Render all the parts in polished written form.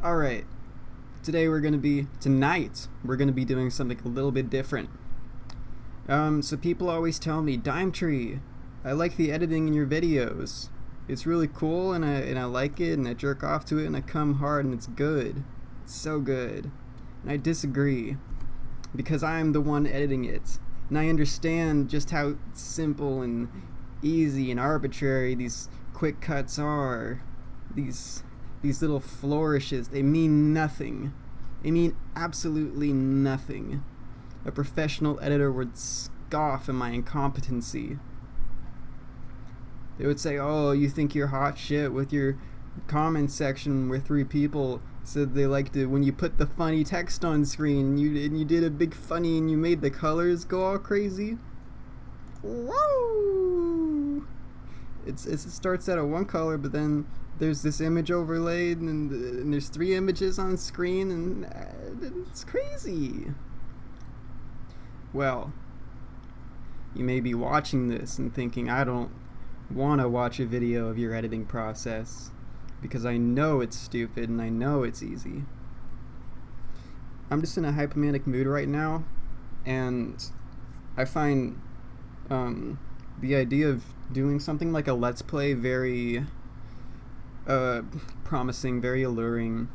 Alright, tonight we're going to be doing something a little bit different. So people always tell me, Dime Tree, I like the editing in your videos. It's really cool and I like it and I jerk off to it and I come hard and it's good. It's so good. And I disagree, because I'm the one editing it. And I understand just how simple and easy and arbitrary these quick cuts are. These little flourishes, they mean nothing. They mean absolutely nothing. A professional editor would scoff at my incompetency. They would say, oh, you think you're hot shit with your comment section where 3 people said they liked it when you put the funny text on screen and you did a big funny and you made the colors go all crazy. Whoa! It starts out at one color, but then there's this image overlaid and there's 3 images on screen and it's crazy. Well, you may be watching this and thinking, I don't want to watch a video of your editing process because I know it's stupid and I know it's easy. I'm just in a hypomanic mood right now, and I find the idea of doing something like a Let's Play very promising, very alluring.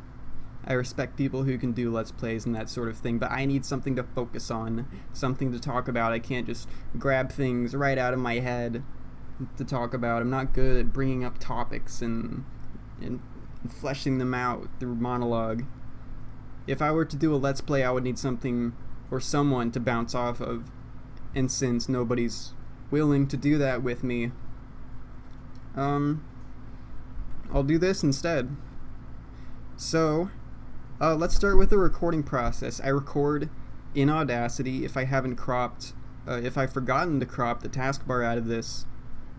I respect people who can do Let's Plays and that sort of thing, but I need something to focus on, something to talk about. I can't just grab things right out of my head to talk about. I'm not good at bringing up topics and fleshing them out through monologue. If I were to do a Let's Play, I would need something or someone to bounce off of, and since nobody's willing to do that with me, I'll do this instead. So, let's start with the recording process. I record in Audacity. If I haven't cropped, if I've forgotten to crop the taskbar out of this,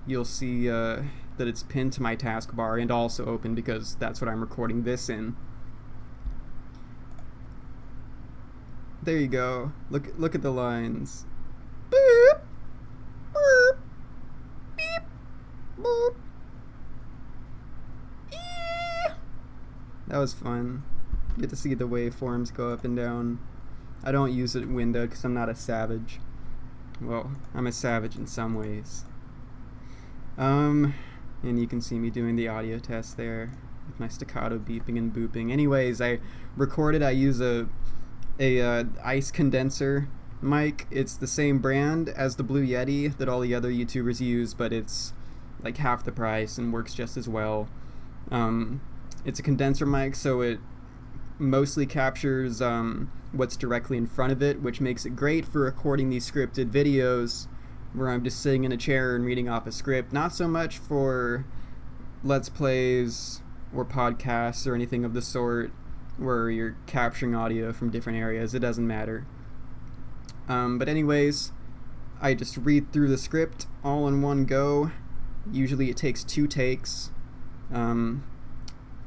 you'll see that it's pinned to my taskbar and also open because that's what I'm recording this in. There you go. Look at the lines. Boop, boop, beep, boop. That was fun. You get to see the waveforms go up and down. I don't use it window because I'm not a savage. Well, I'm a savage in some ways. And you can see me doing the audio test there with my staccato beeping and booping. Anyways, I use a ice condenser mic. It's the same brand as the Blue Yeti that all the other YouTubers use, but it's like half the price and works just as well. It's a condenser mic, so it mostly captures what's directly in front of it, which makes it great for recording these scripted videos where I'm just sitting in a chair and reading off a script. Not so much for Let's Plays or podcasts or anything of the sort where you're capturing audio from different areas. It doesn't matter. But anyways, I just read through the script all in one go. Usually it takes 2 takes.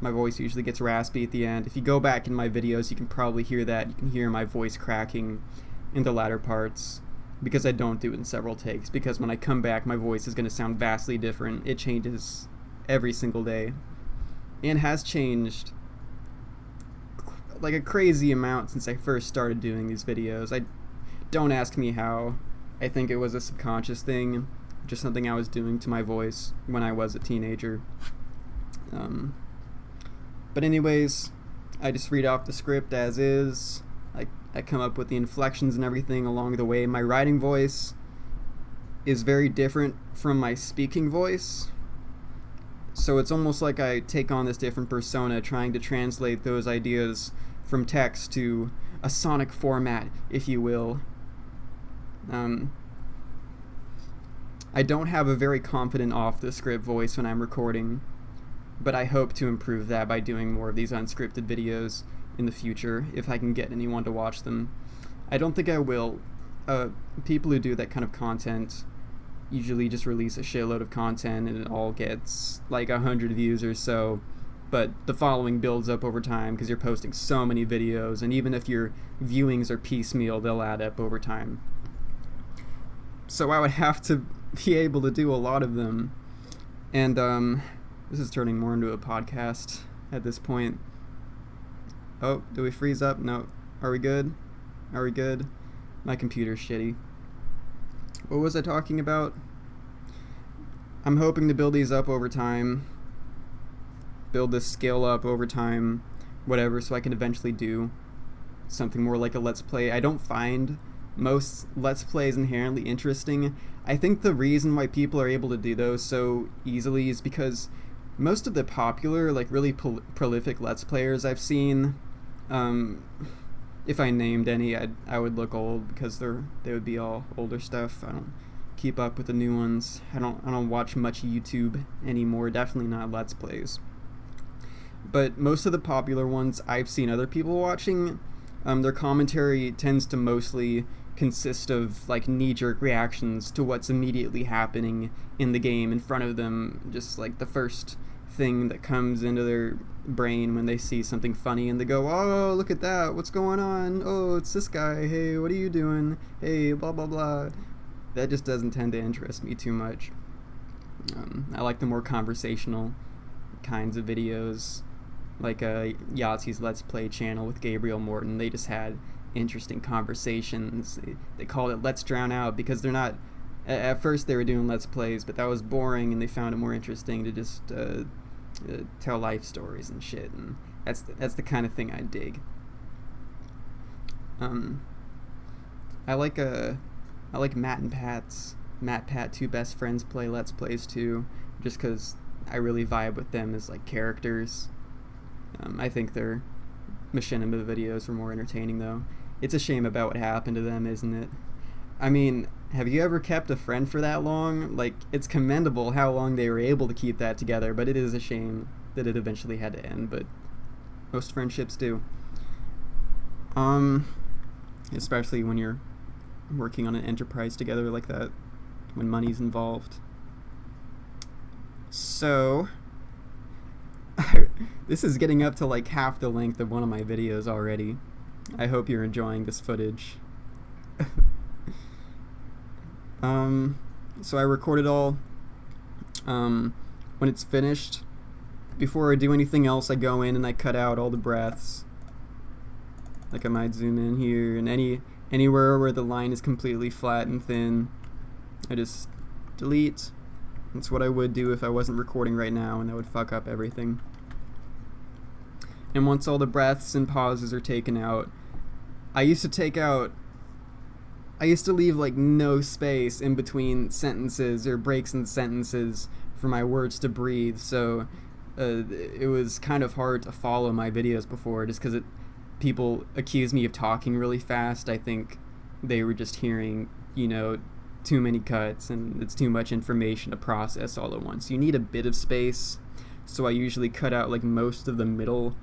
My voice usually gets raspy at the end. If you go back in my videos, you can probably hear that. You can hear my voice cracking in the latter parts because I don't do it in several takes, because when I come back, my voice is going to sound vastly different. It changes every single day and has changed like a crazy amount since I first started doing these videos. Don't ask me how. I think it was a subconscious thing, just something I was doing to my voice when I was a teenager. But anyways, I just read off the script as is. I come up with the inflections and everything along the way. My writing voice is very different from my speaking voice, so it's almost like I take on this different persona, trying to translate those ideas from text to a sonic format, if you will. I don't have a very confident off-the-script voice when I'm recording, but I hope to improve that by doing more of these unscripted videos in the future, if I can get anyone to watch them. I don't think I will. People who do that kind of content usually just release a shitload of content and it all gets like 100 views or so, but the following builds up over time because you're posting so many videos, and even if your viewings are piecemeal, they'll add up over time. So I would have to be able to do a lot of them, and this is turning more into a podcast at this point. Oh, do we freeze up? No. Are we good? Are we good? My computer's shitty. What was I talking about? I'm hoping to build these up over time. Build this skill up over time. Whatever, so I can eventually do something more like a Let's Play. I don't find most Let's Plays inherently interesting. I think the reason why people are able to do those so easily is because most of the popular, like really prolific Let's Players I've seen, if I named any, I would look old because they would be all older stuff. I don't keep up with the new ones. I don't watch much YouTube anymore. Definitely not Let's Plays. But most of the popular ones I've seen other people watching, their commentary tends to mostly consist of like knee-jerk reactions to what's immediately happening in the game in front of them, just like the first thing that comes into their brain when they see something funny, and they go, oh, look at that, what's going on, oh, it's this guy, hey, what are you doing, hey, blah blah blah. That just doesn't tend to interest me too much. I like the more conversational kinds of videos, like Yahtzee's Let's Play channel with Gabriel Morton. They just had interesting conversations. They called it Let's Drown Out because they're not, at first they were doing Let's Plays, but that was boring and they found it more interesting to just tell life stories and shit, and that's the kind of thing I dig. I like Matt and Pat, two best friends, play Let's Plays too, just because I really vibe with them as like characters. I think their machinima videos were more entertaining though. It's a shame about what happened to them, isn't it? I mean, have you ever kept a friend for that long? Like, it's commendable how long they were able to keep that together, but it is a shame that it eventually had to end, but most friendships do. Especially when you're working on an enterprise together like that, when money's involved. So, this is getting up to like half the length of one of my videos already. I hope you're enjoying this footage. So I recorded all. When it's finished, before I do anything else, I go in and I cut out all the breaths. Like I might zoom in here, and anywhere where the line is completely flat and thin, I just delete. That's what I would do if I wasn't recording right now, and that would fuck up everything. And once all the breaths and pauses are taken out, I used to leave like no space in between sentences or breaks in sentences for my words to breathe, so it was kind of hard to follow my videos before, just because people accuse me of talking really fast. I think they were just hearing, too many cuts, and it's too much information to process all at once. You need a bit of space, so I usually cut out like most of the middle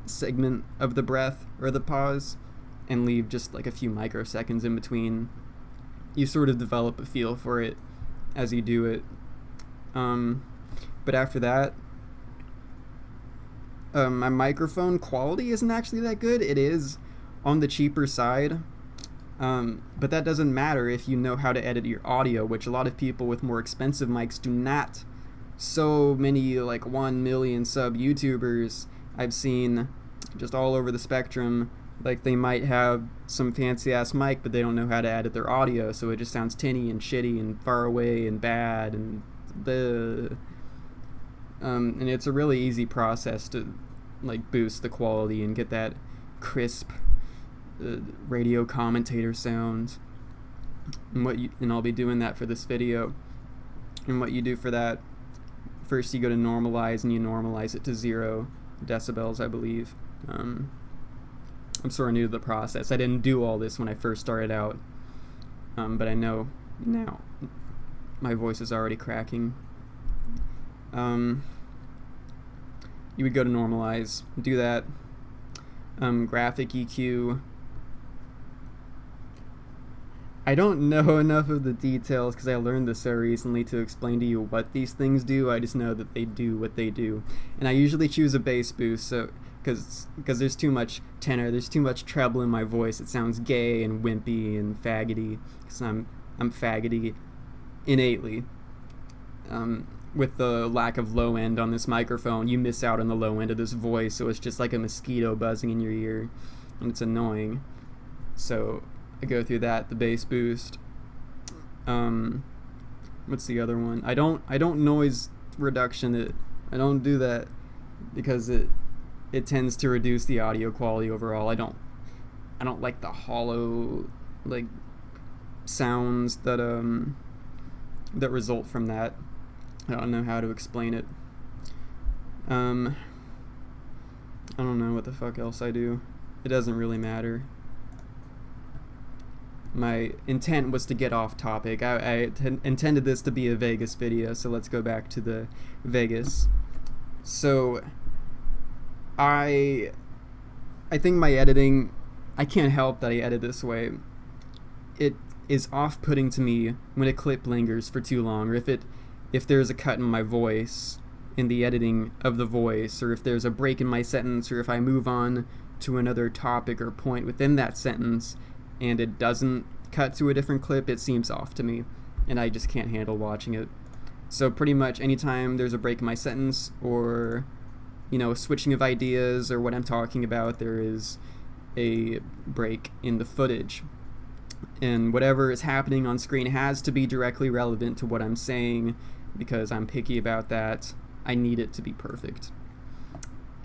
segment of the breath or the pause and leave just like a few microseconds in between. You sort of develop a feel for it as you do it. But after that, my microphone quality isn't actually that good. It is on the cheaper side, but that doesn't matter if you know how to edit your audio, which a lot of people with more expensive mics do not. So many like 1 million sub YouTubers I've seen just all over the spectrum, like they might have some fancy ass mic, but they don't know how to edit their audio, so it just sounds tinny and shitty and far away and bad and and it's a really easy process to like boost the quality and get that crisp radio commentator sound. And I'll be doing that for this video. And what you do for that, first you go to normalize, and you normalize it to 0 decibels, I believe. I'm sort of new to the process. I didn't do all this when I first started out, but I know now. My voice is already cracking. You would go to normalize, do that. Graphic EQ. I don't know enough of the details because I learned this so recently to explain to you what these things do. I just know that they do what they do. And I usually choose a bass boost, so because there's too much tenor, there's too much treble in my voice. It sounds gay and wimpy and faggoty, because I'm faggoty innately. with the lack of low end on this microphone, you miss out on the low end of this voice, so it's just like a mosquito buzzing in your ear, and it's annoying. So I go through that, the bass boost. What's the other one? I don't noise reduction it. I don't do that because it tends to reduce the audio quality overall. I don't like the hollow like sounds that result from that. I don't know how to explain it. I don't know what the fuck else I do. It doesn't really matter. My intent was to get off topic. I intended this to be a Vegas video, so let's go back to the Vegas. So I think my editing, I can't help that I edit this way. It is off-putting to me when a clip lingers for too long, or if there's a cut in my voice, in the editing of the voice, or if there's a break in my sentence, or if I move on to another topic or point within that sentence and it doesn't cut to a different clip, it seems off to me, and I just can't handle watching it. So pretty much anytime there's a break in my sentence, or a switching of ideas, or what I'm talking about, there is a break in the footage. And whatever is happening on screen has to be directly relevant to what I'm saying, because I'm picky about that. I need it to be perfect.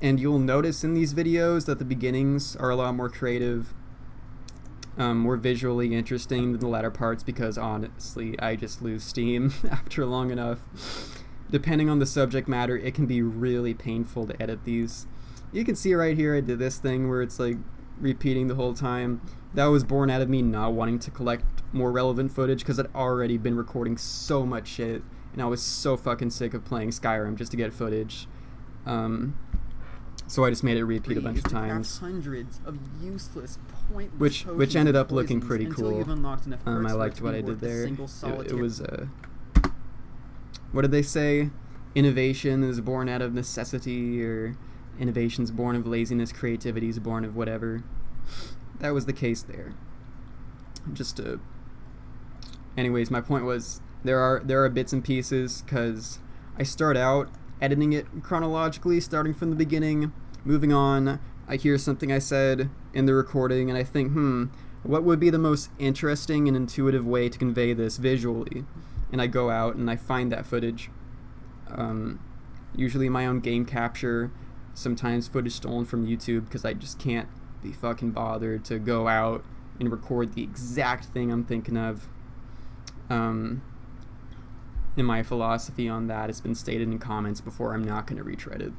And you'll notice in these videos that the beginnings are a lot more creative, more visually interesting than the latter parts, because honestly, I just lose steam after long enough. Depending on the subject matter, it can be really painful to edit these. You can see right here I did this thing where it's like repeating the whole time. That was born out of me not wanting to collect more relevant footage, because I'd already been recording so much shit, and I was so fucking sick of playing Skyrim just to get footage. So I just made it repeat a bunch of times, hundreds of useless, pointless which ended up looking pretty cool. I liked what I did there. It was what did they say? Innovation is born out of necessity, or innovation's born of laziness, creativity is born of whatever. That was the case there. Anyways, my point was there are bits and pieces, because I start out editing it chronologically, starting from the beginning, moving on. I hear something I said in the recording, and I think, what would be the most interesting and intuitive way to convey this visually? And I go out and I find that footage. Usually my own game capture, sometimes footage stolen from YouTube, because I just can't be fucking bothered to go out and record the exact thing I'm thinking of. And my philosophy on that has been stated in comments before. I'm not going to retread it.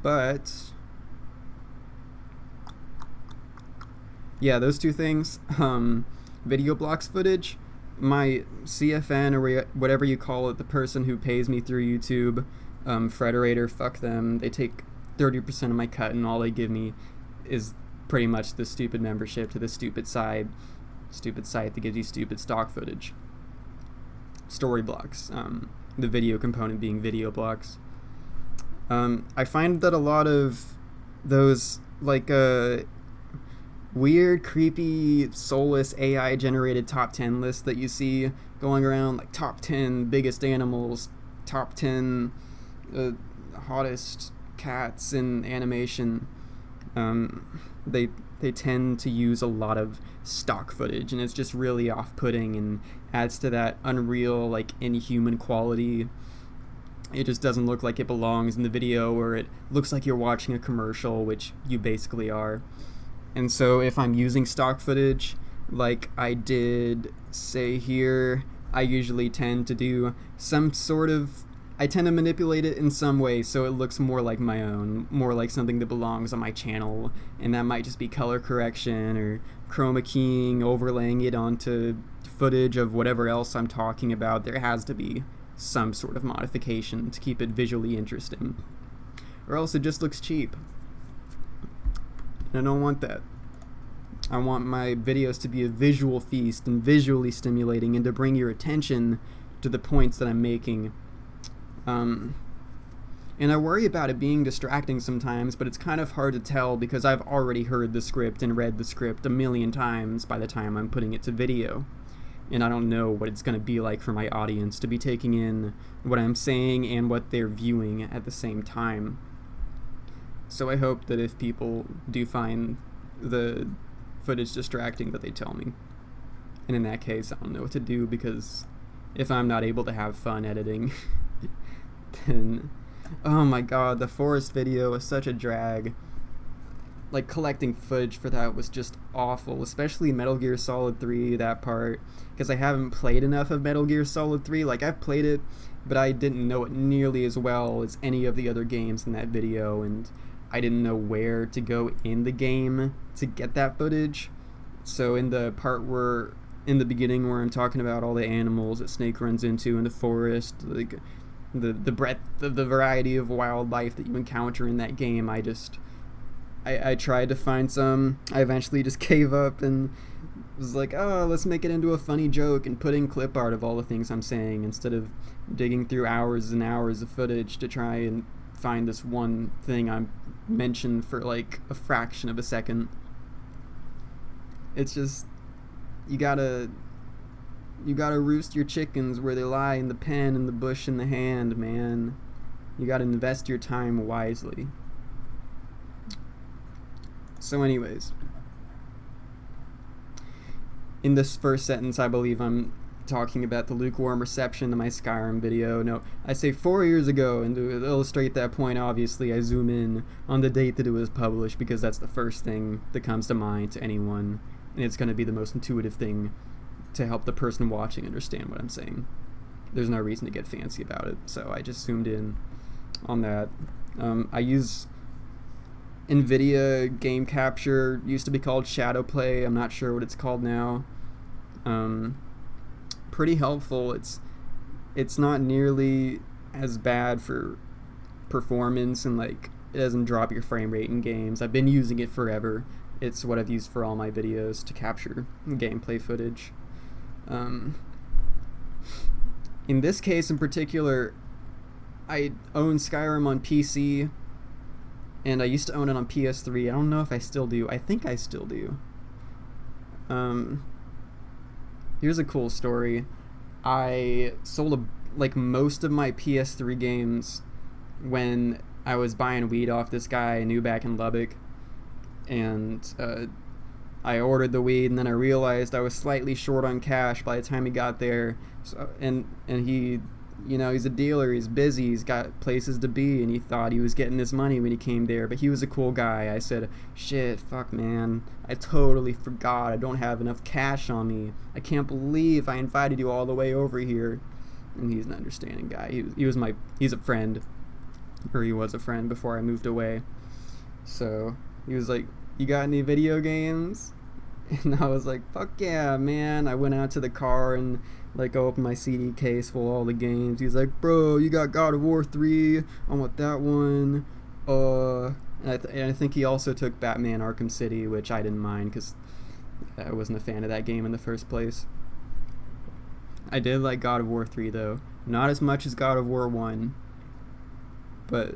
But yeah, those two things. Video blocks footage. My CFN, or whatever you call it, the person who pays me through YouTube, Frederator, fuck them. They take 30% of my cut, and all they give me is pretty much the stupid membership to the stupid site that gives you stupid stock footage. Story blocks, the video component being video blocks. I find that a lot of those weird, creepy, soulless AI generated top 10 lists that you see going around, like top 10 biggest animals, top 10 hottest cats in animation, they tend to use a lot of stock footage, and it's just really off-putting and adds to that unreal, inhuman quality. It just doesn't look like it belongs in the video, or it looks like you're watching a commercial, which you basically are. And so if I'm using stock footage, like I did say here, I usually tend to do I tend to manipulate it in some way so it looks more like my own, more like something that belongs on my channel, and that might just be color correction or chroma keying, overlaying it onto footage of whatever else I'm talking about. There has to be some sort of modification to keep it visually interesting, or else it just looks cheap. And I don't want that. I want my videos to be a visual feast and visually stimulating, and to bring your attention to the points that I'm making. And I worry about it being distracting sometimes, but it's kind of hard to tell because I've already heard the script and read the script a million times by the time I'm putting it to video. and I don't know what it's going to be like for my audience to be taking in what I'm saying and what they're viewing at the same time. So I hope that if people do find the footage distracting, that they tell me. And in that case, I don't know what to do, because if I'm not able to have fun editing, then, oh my god, the forest video was such a drag. Like, collecting footage for that was just awful, especially Metal Gear Solid 3, that part, because I haven't played enough of Metal Gear Solid 3. Like, I've played it, but I didn't know it nearly as well as any of the other games in that video, and I didn't know where to go in the game to get that footage. So in the part where, in the beginning, where I'm talking about all the animals that Snake runs into in the forest, like the breadth of the variety of wildlife that you encounter in that game, I tried to find some. I eventually just gave up and was like, oh, let's make it into a funny joke and put in clip art of all the things I'm saying, instead of digging through hours and hours of footage to try and find this one thing I mentioned for like a fraction of a second. It's just, you gotta roost your chickens where they lie, in the pen, in the bush, in the hand, man. You gotta invest your time wisely. So anyways, in this first sentence, I believe I'm talking about the lukewarm reception to my Skyrim video. No, I say 4 years ago, and to illustrate that point, obviously, I zoom in on the date that it was published, because that's the first thing that comes to mind to anyone, and it's going to be the most intuitive thing to help the person watching understand what I'm saying. There's no reason to get fancy about it, so I just zoomed in on that. I use Nvidia game capture, used to be called Shadow Play, I'm not sure what it's called now. Pretty helpful. It's not nearly as bad for performance, and like, it doesn't drop your frame rate in games. I've been using it forever. It's what I've used for all my videos to capture gameplay footage. In this case in particular, I own Skyrim on PC, and I used to own it on PS3. I don't know if I still do. I think I still do. Here's a cool story. I sold like most of my PS3 games when I was buying weed off this guy I knew back in Lubbock, and I ordered the weed, and then I realized I was slightly short on cash by the time he got there. So, and he, you know, he's a dealer, he's busy, he's got places to be, and he thought he was getting his money when he came there, but he was a cool guy. I said, shit, fuck man, I totally forgot, I don't have enough cash on me. I can't believe I invited you all the way over here. And he's an understanding guy. He's a friend, or he was a friend before I moved away. So he was like, you got any video games? And I was like, fuck yeah, man. I went out to the car and like opened my CD case full of all the games. He's like, bro, you got God of War 3? I want that one. And I think he also took Batman Arkham City, which I didn't mind because I wasn't a fan of that game in the first place. I did like God of War 3 though. Not as much as God of War 1. But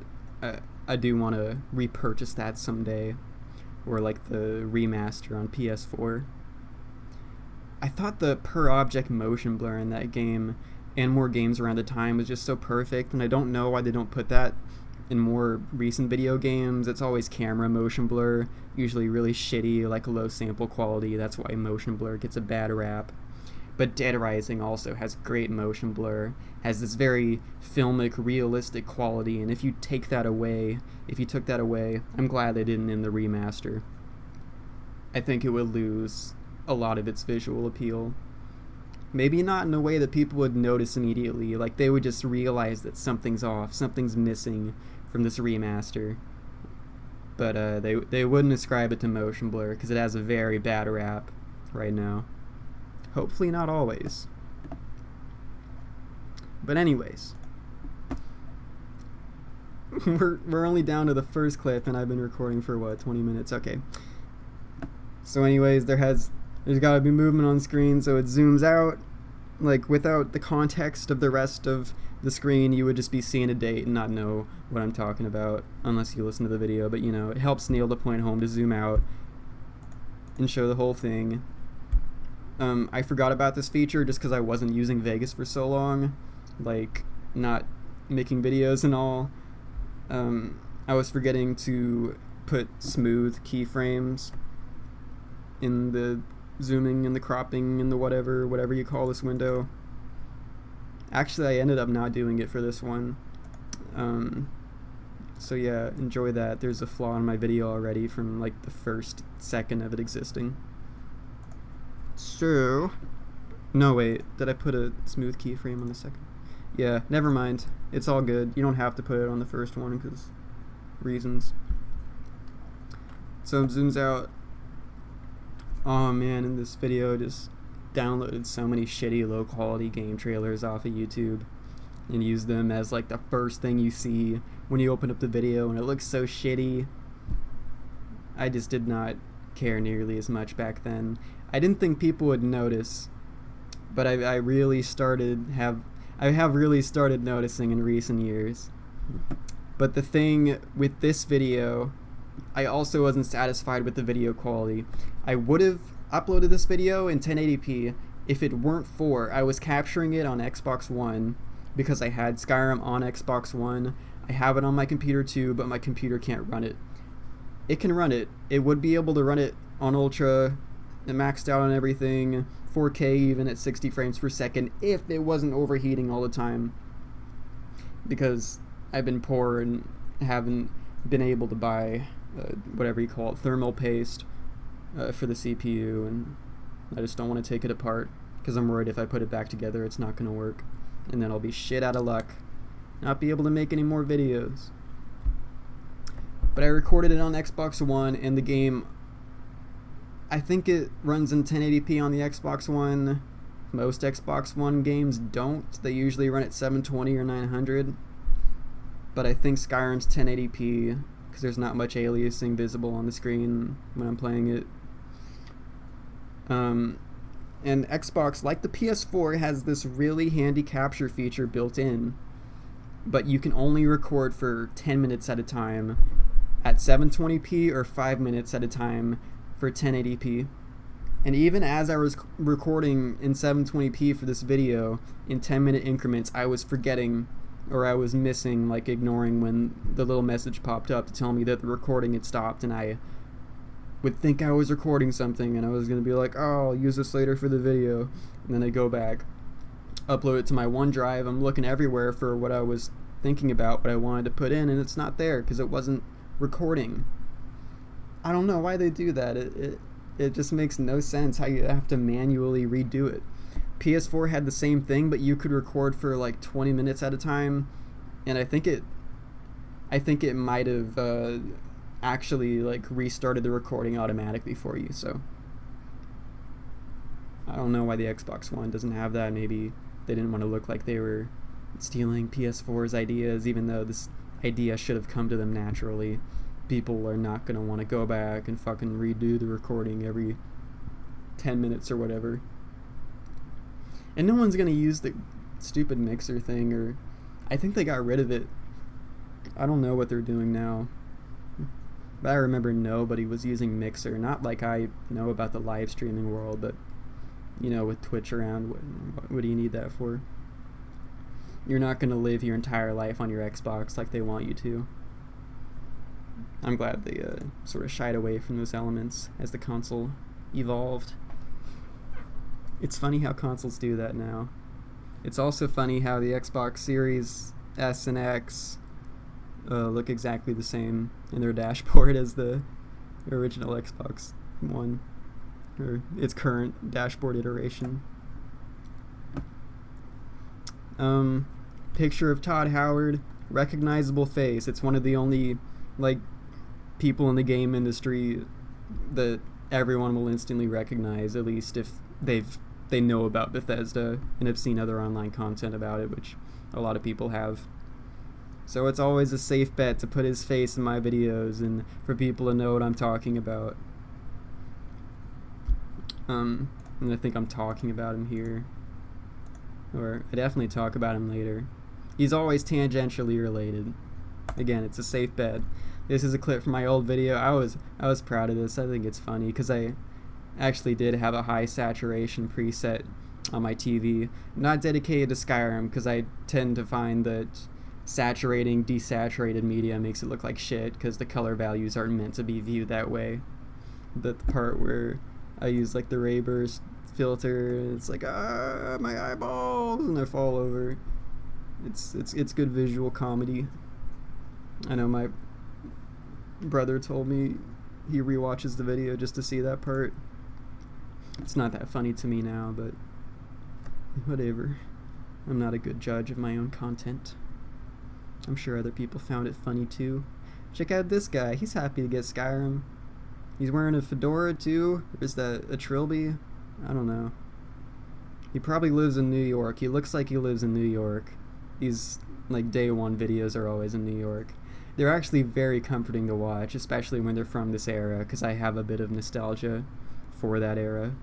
I do want to repurchase that someday. Or like the remaster on PS4. I thought the per object motion blur in that game and more games around the time was just so perfect, and I don't know why they don't put that in more recent video games. It's always camera motion blur, usually really shitty, like low sample quality. That's why motion blur gets a bad rap. But Dead Rising also has great motion blur, has this very filmic, realistic quality, and if you took that away, I'm glad they didn't in the remaster. I think it would lose a lot of its visual appeal. Maybe not in a way that people would notice immediately, like they would just realize that something's off, something's missing from this remaster. But they wouldn't ascribe it to motion blur, because it has a very bad rap right now. Hopefully not always. But anyways, we're only down to the first clip, and I've been recording for what, 20 minutes? Okay. So anyways, there's got to be movement on screen, so it zooms out. Like, without the context of the rest of the screen, you would just be seeing a date and not know what I'm talking about unless you listen to the video. But you know, it helps nail the point home to zoom out and show the whole thing. I forgot about this feature just because I wasn't using Vegas for so long, like not making videos and all. I was forgetting to put smooth keyframes in the zooming and the cropping and the whatever you call this window. Actually, I ended up not doing it for this one. So yeah, enjoy that. There's a flaw in my video already from like the first second of it existing. So, no wait, did I put a smooth keyframe on the second? Yeah, never mind. It's all good. You don't have to put it on the first one because reasons. So it zooms out. Oh man, in this video just downloaded so many shitty low quality game trailers off of YouTube and used them as like the first thing you see when you open up the video, and it looks so shitty. I just did not care nearly as much back then. I didn't think people would notice, but I have really started noticing in recent years. But the thing with this video, I also wasn't satisfied with the video quality. I would have uploaded this video in 1080p if it weren't for I was capturing it on Xbox One because I had Skyrim on Xbox One. I have it on my computer too, but my computer can't run it. It can run it. It would be able to run it on Ultra, maxed out on everything, 4K even at 60 frames per second if it wasn't overheating all the time. Because I've been poor and haven't been able to buy whatever you call it, thermal paste for the CPU, and I just don't want to take it apart because I'm worried if I put it back together it's not going to work, and then I'll be shit out of luck, not be able to make any more videos. But I recorded it on Xbox One, and the game, I think it runs in 1080p on the Xbox One. Most Xbox One games don't. They usually run at 720 or 900. But I think Skyrim's 1080p because there's not much aliasing visible on the screen when I'm playing it. And Xbox, like the PS4, has this really handy capture feature built in, but you can only record for 10 minutes at a time at 720p or 5 minutes at a time for 1080p. And even as I was recording in 720p for this video in 10-minute increments, I was forgetting, or I was missing, like ignoring when the little message popped up to tell me that the recording had stopped, and I would think I was recording something and I was going to be like, oh, I'll use this later for the video, and then I go back, upload it to my OneDrive. I'm looking everywhere for what I was thinking about, what I wanted to put in, and it's not there because it wasn't recording. I don't know why they do that. It just makes no sense how you have to manually redo it. PS4 had the same thing, but you could record for like 20 minutes at a time, and I think it might have actually like restarted the recording automatically for you. So I don't know why the Xbox One doesn't have that. Maybe they didn't want to look like they were stealing PS4's ideas, even though this idea should have come to them naturally. People are not going to want to go back and fucking redo the recording every 10 minutes or whatever. And no one's going to use the stupid mixer thing, or I think they got rid of it. I don't know what they're doing now. But I remember nobody was using Mixer. Not like I know about the live streaming world, but you know, with Twitch around, what do you need that for? You're not going to live your entire life on your Xbox like they want you to. I'm glad they sort of shied away from those elements as the console evolved. It's funny how consoles do that now. It's also funny how the Xbox Series S and X look exactly the same in their dashboard as the original Xbox One, or its current dashboard iteration. Picture of Todd Howard, recognizable face. It's one of the only like people in the game industry that everyone will instantly recognize, at least if they know about Bethesda and have seen other online content about it, which a lot of people have. So it's always a safe bet to put his face in my videos and for people to know what I'm talking about. And I think I'm talking about him here, or I definitely talk about him later. He's always tangentially related. Again, it's a safe bet. This is a clip from my old video. I was proud of this. I think it's funny because I actually did have a high saturation preset on my TV. I'm not dedicated to Skyrim because I tend to find that saturating desaturated media makes it look like shit because the color values aren't meant to be viewed that way. The part where I use like the ray burst filter, it's like my eyeballs, and they fall over. It's good visual comedy. I know my brother told me he rewatches the video just to see that part. It's not that funny to me now, but whatever. I'm not a good judge of my own content. I'm sure other people found it funny too. Check out this guy. He's happy to get Skyrim. He's wearing a fedora too. Or is that a trilby? I don't know. He probably lives in New York. He looks like he lives in New York. These like day one videos are always in New York. They're actually very comforting to watch, especially when they're from this era, because I have a bit of nostalgia for that era.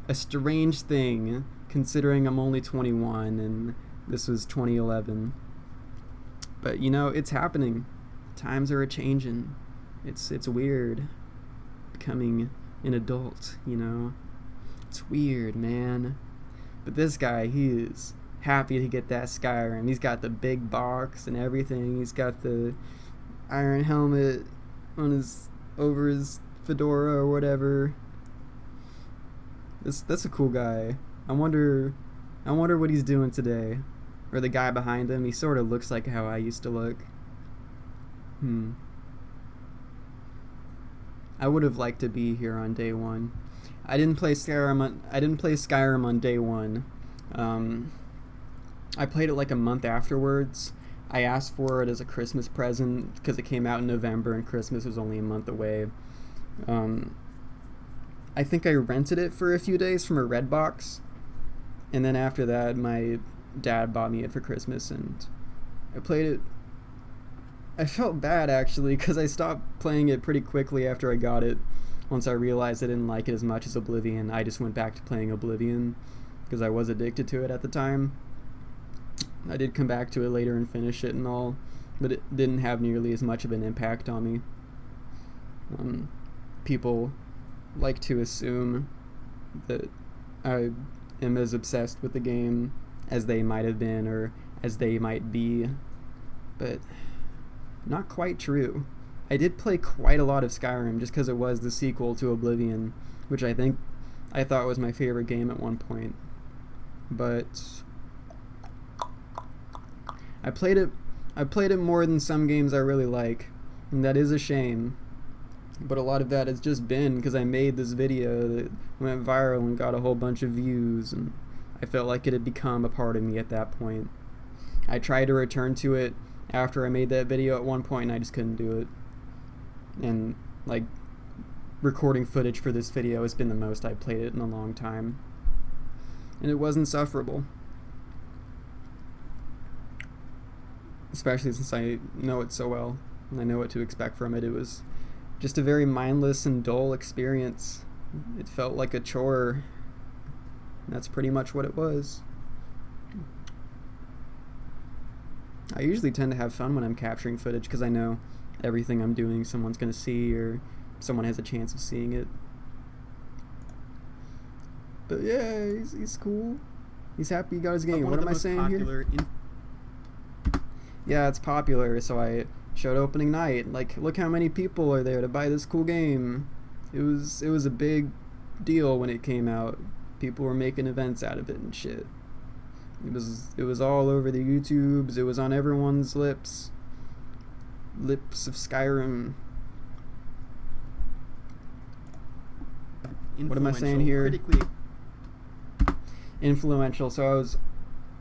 A strange thing, considering I'm only 21 and this was 2011. But you know, it's happening. Times are a-changing. It's weird becoming an adult, you know? It's weird, man. But this guy, he is happy to get that Skyrim. He's got the big box and everything. He's got the iron helmet on over his fedora or whatever. That's a cool guy. I wonder what he's doing today. Or the guy behind him. He sort of looks like how I used to look. I would have liked to be here on day one. I didn't play Skyrim on day one. I played it like a month afterwards. I asked for it as a Christmas present because it came out in November and Christmas was only a month away. I think I rented it for a few days from a Redbox, and then after that my dad bought me it for Christmas and I played it. I felt bad actually because I stopped playing it pretty quickly after I got it. Once I realized I didn't like it as much as Oblivion, I just went back to playing Oblivion because I was addicted to it at the time. I did come back to it later and finish it and all, but it didn't have nearly as much of an impact on me. People like to assume that I am as obsessed with the game as they might have been or as they might be, but not quite true. I did play quite a lot of Skyrim just because it was the sequel to Oblivion, which I thought was my favorite game at one point. But I played it more than some games I really like, and that is a shame. But a lot of that has just been because I made this video that went viral and got a whole bunch of views, and I felt like it had become a part of me at that point. I tried to return to it after I made that video at one point and I just couldn't do it. And like recording footage for this video has been the most I've played it in a long time. And it was insufferable. Especially since I know it so well and I know what to expect from it. It was just a very mindless and dull experience. It felt like a chore. And that's pretty much what it was. I usually tend to have fun when I'm capturing footage because I know everything I'm doing someone's going to see or someone has a chance of seeing it. But yeah, he's cool. He's happy he got his game. What am I saying here? Yeah, it's popular, so I showed opening night. Like, look how many people are there to buy this cool game. It was a big deal when it came out. People were making events out of it and shit. It was all over the YouTubes. It was on everyone's lips of Skyrim. What am I saying here? Critically influential. So I was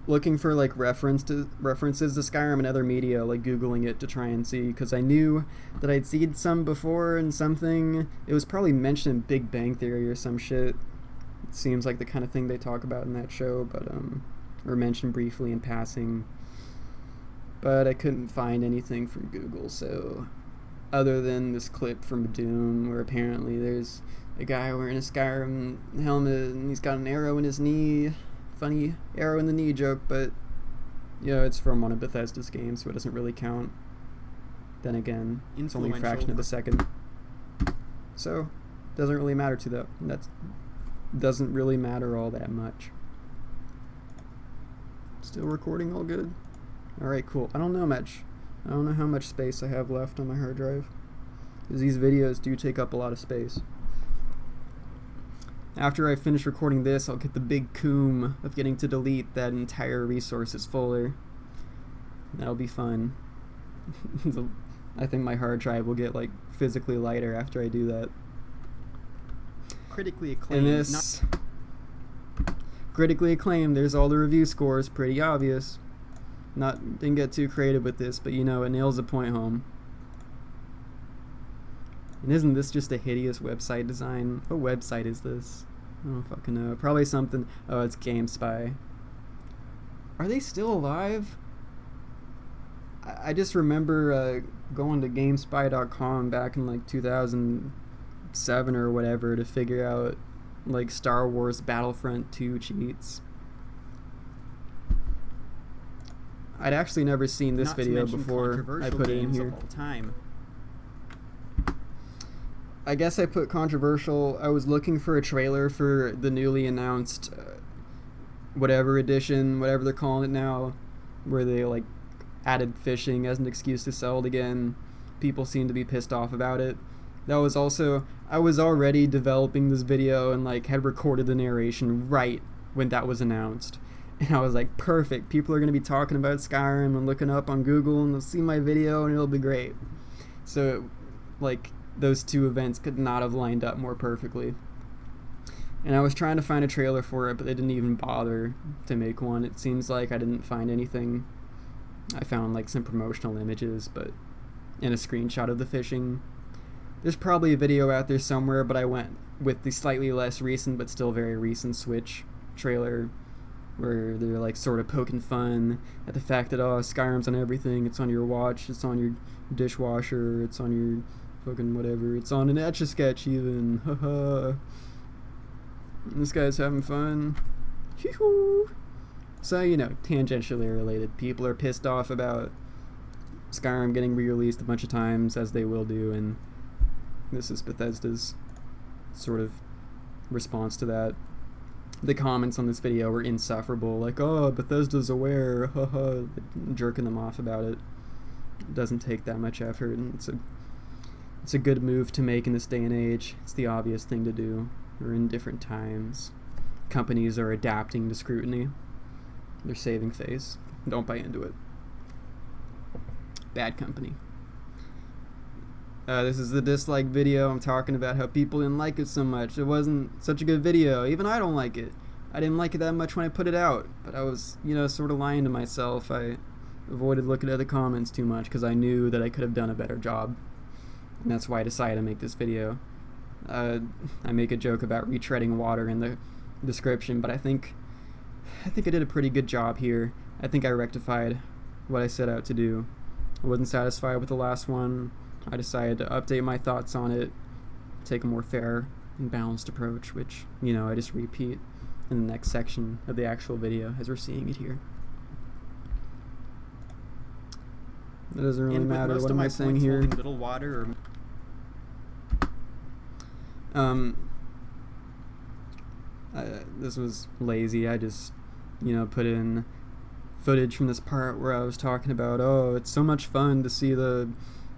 looking for like references to Skyrim and other media, like Googling it to try and see, because I knew that I'd seen some before and something. It was probably mentioned in Big Bang Theory or some shit. It seems like the kind of thing they talk about in that show, but or mentioned briefly in passing. But I couldn't find anything from Google, so other than this clip from Doom where apparently there's a guy wearing a Skyrim helmet and he's got an arrow in his knee. Funny arrow in the knee joke, but you know, it's from one of Bethesda's games, so it doesn't really count. Then again, it's only a fraction of a second. So Doesn't really matter to that. That doesn't really matter all that much. Still recording all good? Alright, cool. I don't know how much space I have left on my hard drive, because these videos do take up a lot of space. After I finish recording this, I'll get the big coom of getting to delete that entire resources folder. That'll be fun. I think my hard drive will get like physically lighter after I do that. Critically acclaimed. And this critically acclaimed, there's all the review scores, pretty obvious. Didn't get too creative with this, but you know, it nails the point home. And isn't this just a hideous website design? What website is this? I don't fucking know. Probably something. Oh, it's GameSpy. Are they still alive? I just remember going to GameSpy.com back in like 2007 or whatever to figure out like Star Wars Battlefront 2 cheats. I'd actually never seen this video before I put it in here. I guess I put controversial. I was looking for a trailer for the newly announced whatever edition, whatever they're calling it now, where they like added fishing as an excuse to sell it again. People seem to be pissed off about it. That was also, I was already developing this video and like had recorded the narration right when that was announced. And I was like, perfect, people are going to be talking about Skyrim and looking up on Google and they'll see my video and it'll be great. So like those two events could not have lined up more perfectly. And I was trying to find a trailer for it, but they didn't even bother to make one. It seems like I didn't find anything. I found like some promotional images, but and a screenshot of the fishing. There's probably a video out there somewhere, but I went with the slightly less recent but still very recent Switch trailer, where they're like sort of poking fun at the fact that, oh, Skyrim's on everything. It's on your watch, it's on your dishwasher, it's on your fucking whatever, it's on an Etch-a-Sketch even. Haha. This guy's having fun. Hee-hoo. So, you know, tangentially related. People are pissed off about Skyrim getting re-released a bunch of times, as they will do, and this is Bethesda's sort of response to that. The comments on this video were insufferable, like, oh, Bethesda's aware, haha, jerking them off about it. It doesn't take that much effort, and it's a good move to make in this day and age. It's the obvious thing to do. We're in different times. Companies are adapting to scrutiny. They're saving face. Don't buy into it. Bad company. This is the dislike video. I'm talking about how people didn't like it so much. It wasn't such a good video. Even I don't like it. I didn't like it that much when I put it out. But I was, you know, sort of lying to myself. I avoided looking at the comments too much because I knew that I could have done a better job. And that's why I decided to make this video. I make a joke about retreading water in the description, but I think I did a pretty good job here. I think I rectified what I set out to do. I wasn't satisfied with the last one. I decided to update my thoughts on it, take a more fair and balanced approach, which, you know, I just repeat in the next section of the actual video as we're seeing it here. It doesn't really matter. What am I saying here? Little water or this was lazy. I just, you know, put in footage from this part where I was talking about, oh, it's so much fun to see the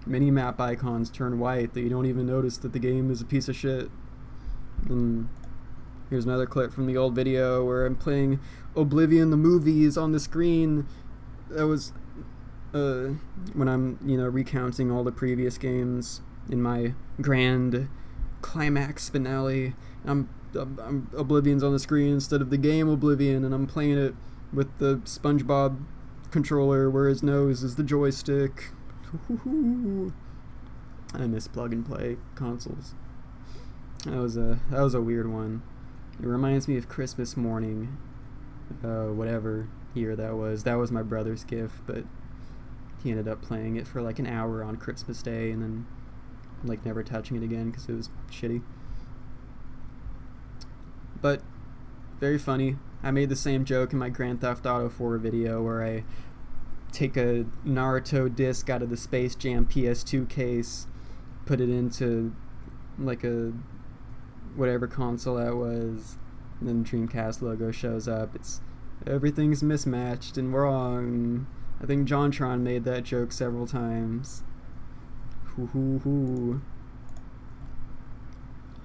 mini-map icons turn white that you don't even notice that the game is a piece of shit. And here's another clip from the old video where I'm playing Oblivion the movies on the screen. That was when I'm, you know, recounting all the previous games in my grand climax finale. I'm Oblivion's on the screen instead of the game Oblivion, and I'm playing it with the SpongeBob controller where his nose is the joystick. I miss plug and play consoles. That was a weird one. It reminds me of Christmas morning, whatever year that was. That was my brother's gift, but he ended up playing it for like an hour on Christmas Day and then like never touching it again because it was shitty. But very funny. I made the same joke in my Grand Theft Auto 4 video where I take a Naruto disc out of the Space Jam PS2 case, put it into like a whatever console that was. And then the Dreamcast logo shows up. Everything's mismatched and wrong. I think JonTron made that joke several times. Hoo hoo hoo.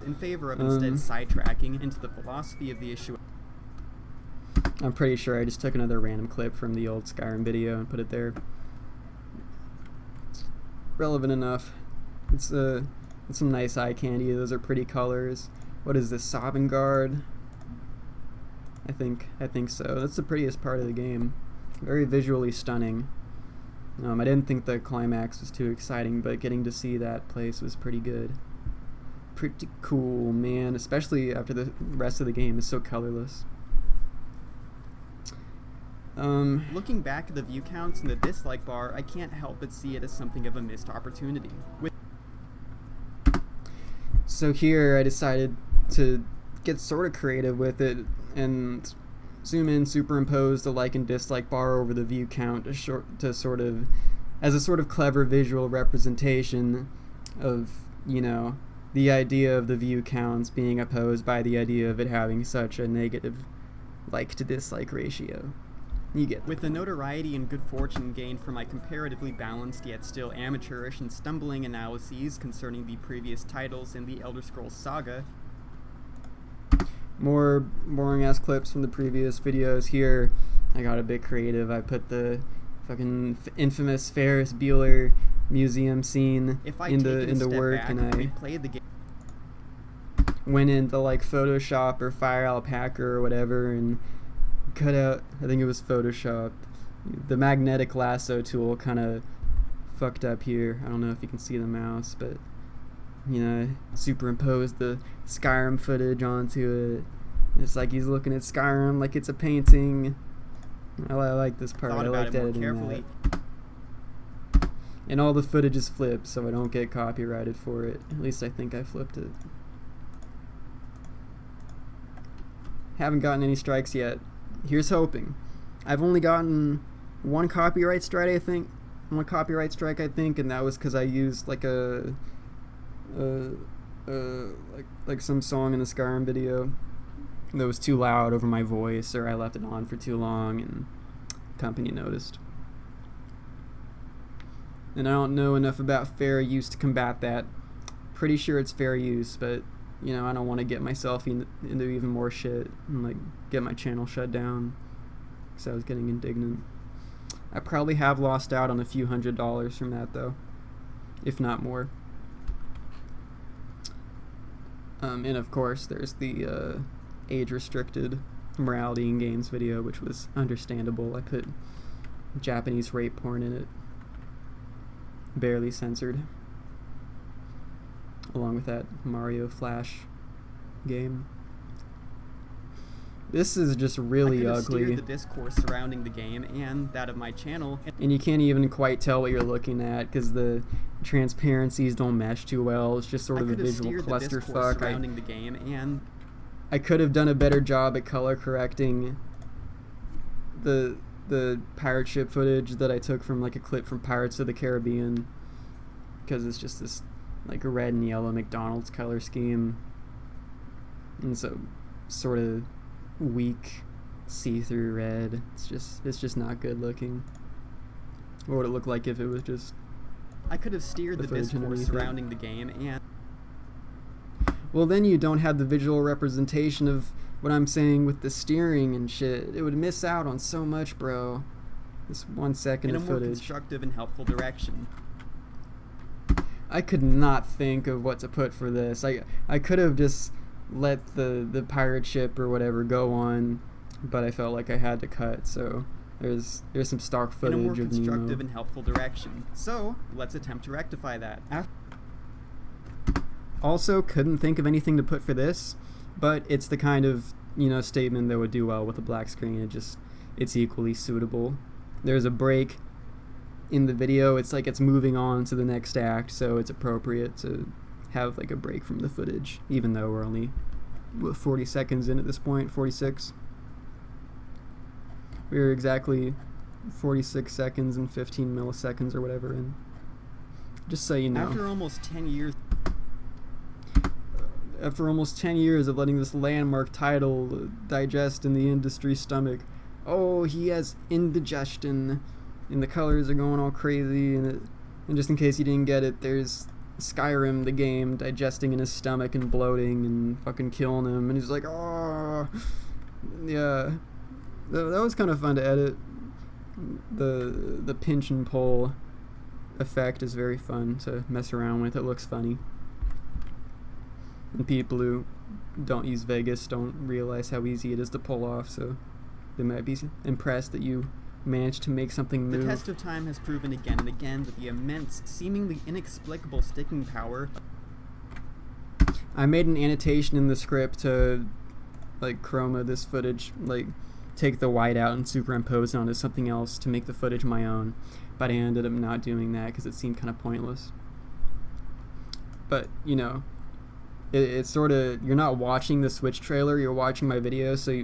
In favor of instead sidetracking into the philosophy of the issue. I'm pretty sure I just took another random clip from the old Skyrim video and put it there. Relevant enough. It's some nice eye candy. Those are pretty colors. What is this, Sovngarde? I think so. That's the prettiest part of the game. Very visually stunning. I didn't think the climax was too exciting, but getting to see that place was pretty good. Pretty cool, man. Especially after the rest of the game is so colorless. Looking back at the view counts in the dislike bar, I can't help but see it as something of a missed opportunity. So here I decided to get sort of creative with it and zoom in, superimpose the like and dislike bar over the view count to sort of as a sort of clever visual representation of, you know, the idea of the view counts being opposed by the idea of it having such a negative like to dislike ratio. You get with the notoriety and good fortune gained from my comparatively balanced yet still amateurish and stumbling analyses concerning the previous titles in the Elder Scrolls saga. More boring ass clips from the previous videos. Here I got a bit creative. I put the fucking infamous Ferris Bueller museum scene into work, and I replayed the game. Went into like Photoshop or Fire Alpaca or whatever and cut out, I think it was Photoshop, the magnetic lasso tool kind of fucked up here. I don't know if you can see the mouse, but you know, superimposed the Skyrim footage onto it. It's like he's looking at Skyrim like it's a painting. I like this part. I liked editing that. And all the footage is flipped, so I don't get copyrighted for it. At least I think I flipped it. Haven't gotten any strikes yet. Here's hoping. I've only gotten one copyright strike, I think. And that was because I used like like some song in the Skyrim video that was too loud over my voice, or I left it on for too long, and company noticed. And I don't know enough about fair use to combat that. Pretty sure it's fair use, but you know, I don't want to get myself into even more shit and like get my channel shut down because I was getting indignant. I probably have lost out on a few $100s from that though, if not more. And of course there's the age-restricted morality in games video, which was understandable. I put Japanese rape porn in it, barely censored, along with that Mario Flash game. This is just really ugly. Steered the discourse surrounding the game and that of my channel, and you can't even quite tell what you're looking at because the transparencies don't mesh too well. It's just sort of a visual clusterfuck. Surrounding the game, and I could have done a better job at color correcting the pirate ship footage that I took from like a clip from Pirates of the Caribbean, because it's just this like a red and yellow McDonald's color scheme, and so sort of weak see-through red. It's just not good looking. What would it look like if it was just I could have steered the discourse surrounding the game, and well, then you don't have the visual representation of what I'm saying with the steering and shit. It would miss out on so much, bro. This 1 second of footage. In a more constructive and helpful direction. I could not think of what to put for this. I could have just let the pirate ship or whatever go on, but I felt like I had to cut, so there's some stock footage of Nemo. In a more constructive and helpful direction. So, let's attempt to rectify that. Also, couldn't think of anything to put for this, but it's the kind of, you know, statement that would do well with a black screen. It's equally suitable. There's a break in the video. It's like it's moving on to the next act, so it's appropriate to have like a break from the footage, even though we're only 40 seconds in at this point. 46. We're exactly 46 seconds and 15 milliseconds or whatever in. Just so you know. After almost 10 years. after almost 10 years of letting this landmark title digest in the industry stomach, oh, he has indigestion, and the colors are going all crazy, and just in case you didn't get it, there's Skyrim, the game, digesting in his stomach and bloating and fucking killing him, and he's like, oh, yeah, that was kind of fun to edit. The pinch and pull effect is very fun to mess around with. It looks funny. And people who don't use Vegas don't realize how easy it is to pull off, so they might be impressed that you managed to make something move. The test of time has proven again and again that the immense, seemingly inexplicable sticking power... I made an annotation in the script to, like, chroma this footage, like, take the white out and superimpose it onto something else to make the footage my own, but I ended up not doing that because it seemed kind of pointless. But, you know, it's sort of, you're not watching the Switch trailer, you're watching my video, so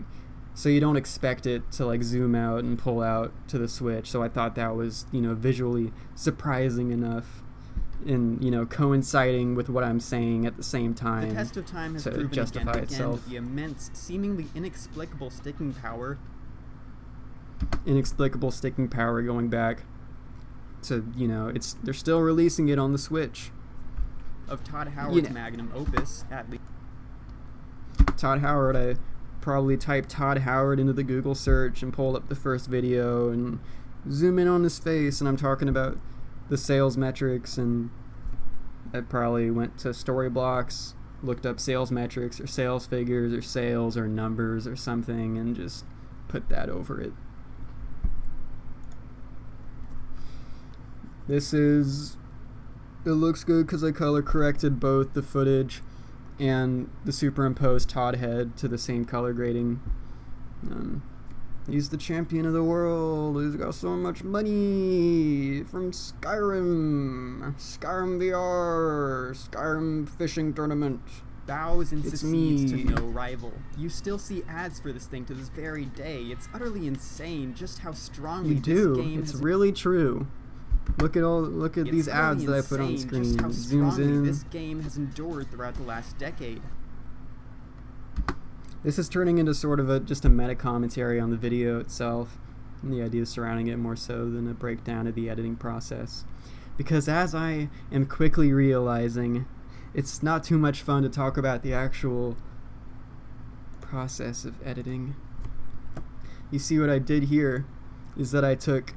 you don't expect it to, like, zoom out and pull out to the Switch. So I thought that was, you know, visually surprising enough in, you know, coinciding with what I'm saying at the same time. The test of time has to proven justify again and again itself. that the immense, seemingly inexplicable sticking power going back to, you know, they're still releasing it on the Switch. Of Todd Howard's magnum opus, at least. Todd Howard, I probably typed Todd Howard into the Google search and pulled up the first video and zoom in on his face, and I'm talking about the sales metrics, and I probably went to Storyblocks, looked up sales metrics or sales figures or sales or numbers or something, and just put that over it. It looks good because I color corrected both the footage and the superimposed Todd head to the same color grading. He's the champion of the world. He's got so much money from Skyrim VR, Skyrim fishing tournament. Bows and It's succeeds me. to no rival. You still see ads for this thing to this very day. It's utterly insane just how strongly You do. this game It's has... really true. Look at It's these ads that I put on insane screen. just how Zooms strongly in. this game has endured throughout the last decade. This is turning into sort of just a meta commentary on the video itself and the ideas surrounding it more so than a breakdown of the editing process. Because as I am quickly realizing, it's not too much fun to talk about the actual process of editing. You see what I did here is that I took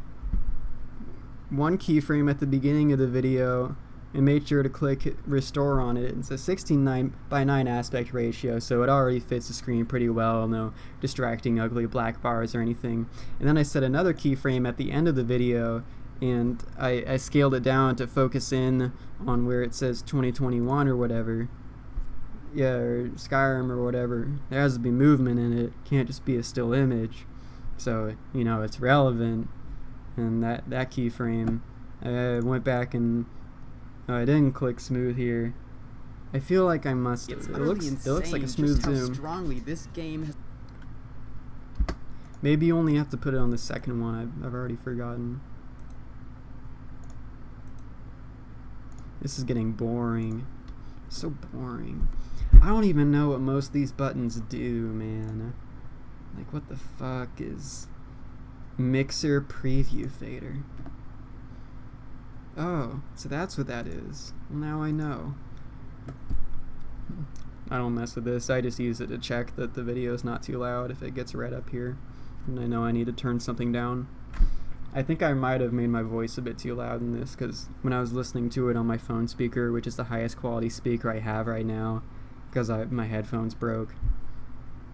one keyframe at the beginning of the video and made sure to click restore on it. It's a 16:9:9 aspect ratio, so it already fits the screen pretty well, no distracting ugly black bars or anything. And then I set another keyframe at the end of the video, and I scaled it down to focus in on where it says 2021 or whatever. Yeah, or Skyrim or whatever. There has to be movement in it. Can't just be a still image. So, you know, it's relevant. And that keyframe, I went back and I didn't click smooth here. I feel like I must. It's It utterly looks like a insane smooth just how zoom. strongly this game has... Maybe you only have to put it on the second one. I've already forgotten. This is getting boring. So boring. I don't even know what most of these buttons do, man. Like, what the fuck is mixer preview fader? Oh, so that's what that is. Well, now I know. I don't mess with this. I just use it to check that the video is not too loud if it gets red up here. And I know I need to turn something down. I think I might have made my voice a bit too loud in this, because when I was listening to it on my phone speaker, which is the highest quality speaker I have right now, because my headphones broke.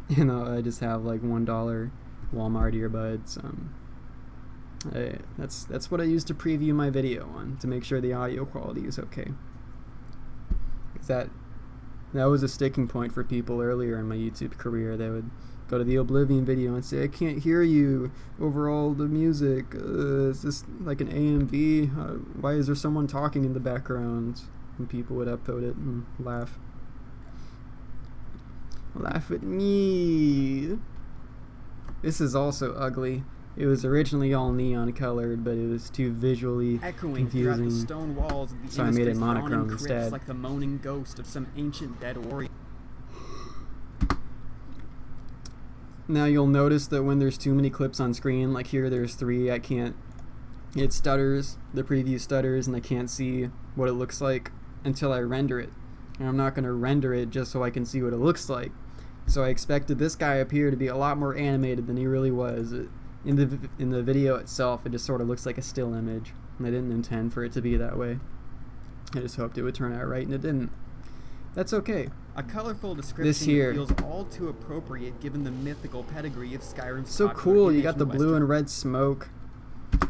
You know, I just have like $1 Walmart earbuds. That's what I use to preview my video on, to make sure the audio quality is okay. That was a sticking point for people earlier in my YouTube career. They would go to the Oblivion video and say, I can't hear you over all the music. Is this like an AMV? Why is there someone talking in the background? And people would upvote it and laugh. Laugh at me. This is also ugly. It was originally all neon colored, but it was too visually echoing throughout the confusing. stone walls of the So I made it industry's monochrome yawning crypts instead. like the moaning ghost of some ancient dead warrior. Now you'll notice that when there's too many clips on screen, like here there's 3, it stutters, the preview stutters, and I can't see what it looks like until I render it. And I'm not going to render it just so I can see what it looks like. So I expected this guy up here to be a lot more animated than he really was. In the video itself, it just sort of looks like a still image, and I didn't intend for it to be that way. I just hoped it would turn out right, and it didn't. That's okay. A colorful description feels all too appropriate given the mythical pedigree of Skyrim's so cool, you got the blue and red smoke.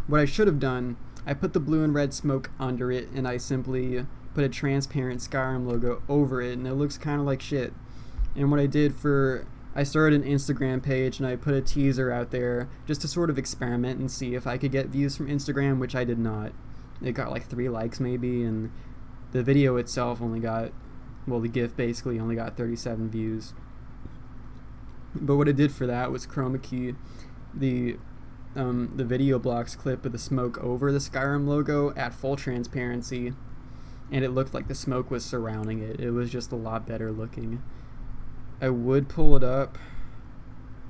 What I should have done, I put the blue and red smoke under it, and I simply put a transparent Skyrim logo over it, and it looks kind of like shit. And what I did I started an Instagram page, and I put a teaser out there just to sort of experiment and see if I could get views from Instagram, which I did not. It got like 3 likes maybe, and the video itself only got, well, the GIF basically only got 37 views. But what I did for that was chroma key the video blocks clip of the smoke over the Skyrim logo at full transparency, and it looked like the smoke was surrounding it. It was just a lot better looking. I would pull it up,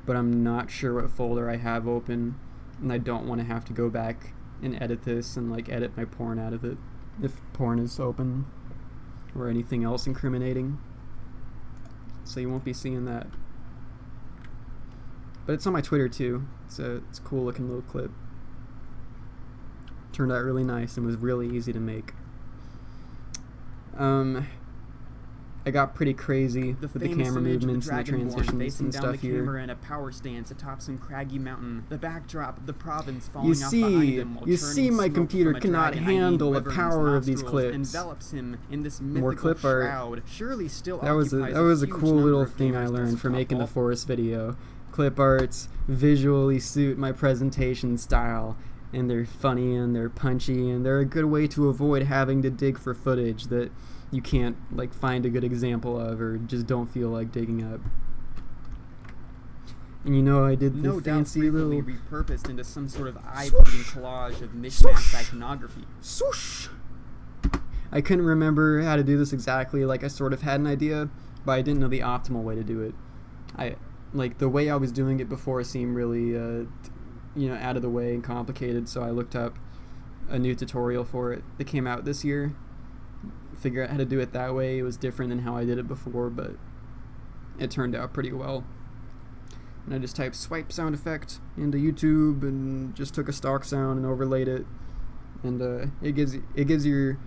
but I'm not sure what folder I have open, and I don't want to have to go back and edit this and like edit my porn out of it if porn is open or anything else incriminating. So you won't be seeing that. But it's on my Twitter too. It's a cool looking little clip. Turned out really nice and was really easy to make. I got pretty crazy with the camera movements and the transitions and stuff here. Camera in a power stance atop some craggy mountain. The backdrop of the province falling off behind him while you see my computer cannot handle the power of these clips. Envelops him in this mythical more clip art. shroud. Surely still that was a cool little thing I learned for making the forest video. Clip arts visually suit my presentation style, and they're funny and they're punchy, and they're a good way to avoid having to dig for footage that you can't like find a good example of or just don't feel like digging up. And you know, I did the fancy little repurposed into some sort of eye-beating collage of mishmash iconography. Swoosh! I couldn't remember how to do this exactly. Like I sort of had an idea, but I didn't know the optimal way to do it. Like the way I was doing it before seemed really out of the way and complicated, so I looked up a new tutorial for it that came out this year. Figure out how to do it that way. It was different than how I did it before, but it turned out pretty well. And I just typed swipe sound effect into YouTube and just took a stock sound and overlaid it, and it gives your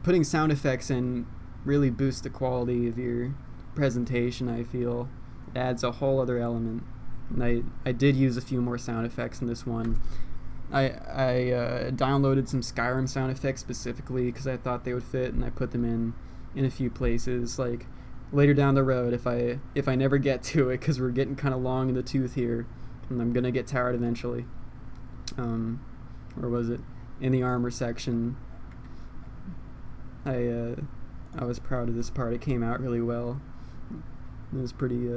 putting sound effects in really boosts the quality of your presentation. I feel it adds a whole other element, and I did use a few more sound effects in this one. I downloaded some Skyrim sound effects specifically because I thought they would fit, and I put them in a few places, like later down the road if I never get to it, because we're getting kind of long in the tooth here and I'm gonna get tired eventually. Where was it? In the armor section. I was proud of this part. It came out really well. It was pretty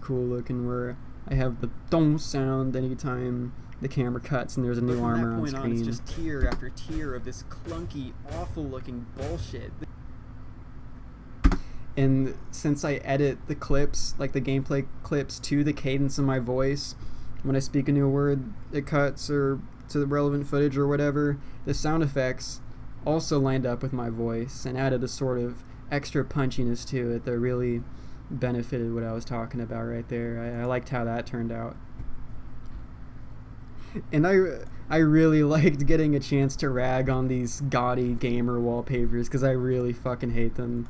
cool looking, where I have the dong sound anytime the camera cuts and there's a new armor on screen. From that point on, it's just tier after tier of this clunky, awful-looking bullshit. And since I edit the clips, like the gameplay clips, to the cadence of my voice, when I speak a new word, it cuts or to the relevant footage or whatever, the sound effects also lined up with my voice and added a sort of extra punchiness to it that really benefited what I was talking about right there. I liked how that turned out. And I really liked getting a chance to rag on these gaudy gamer wallpapers, because I really fucking hate them.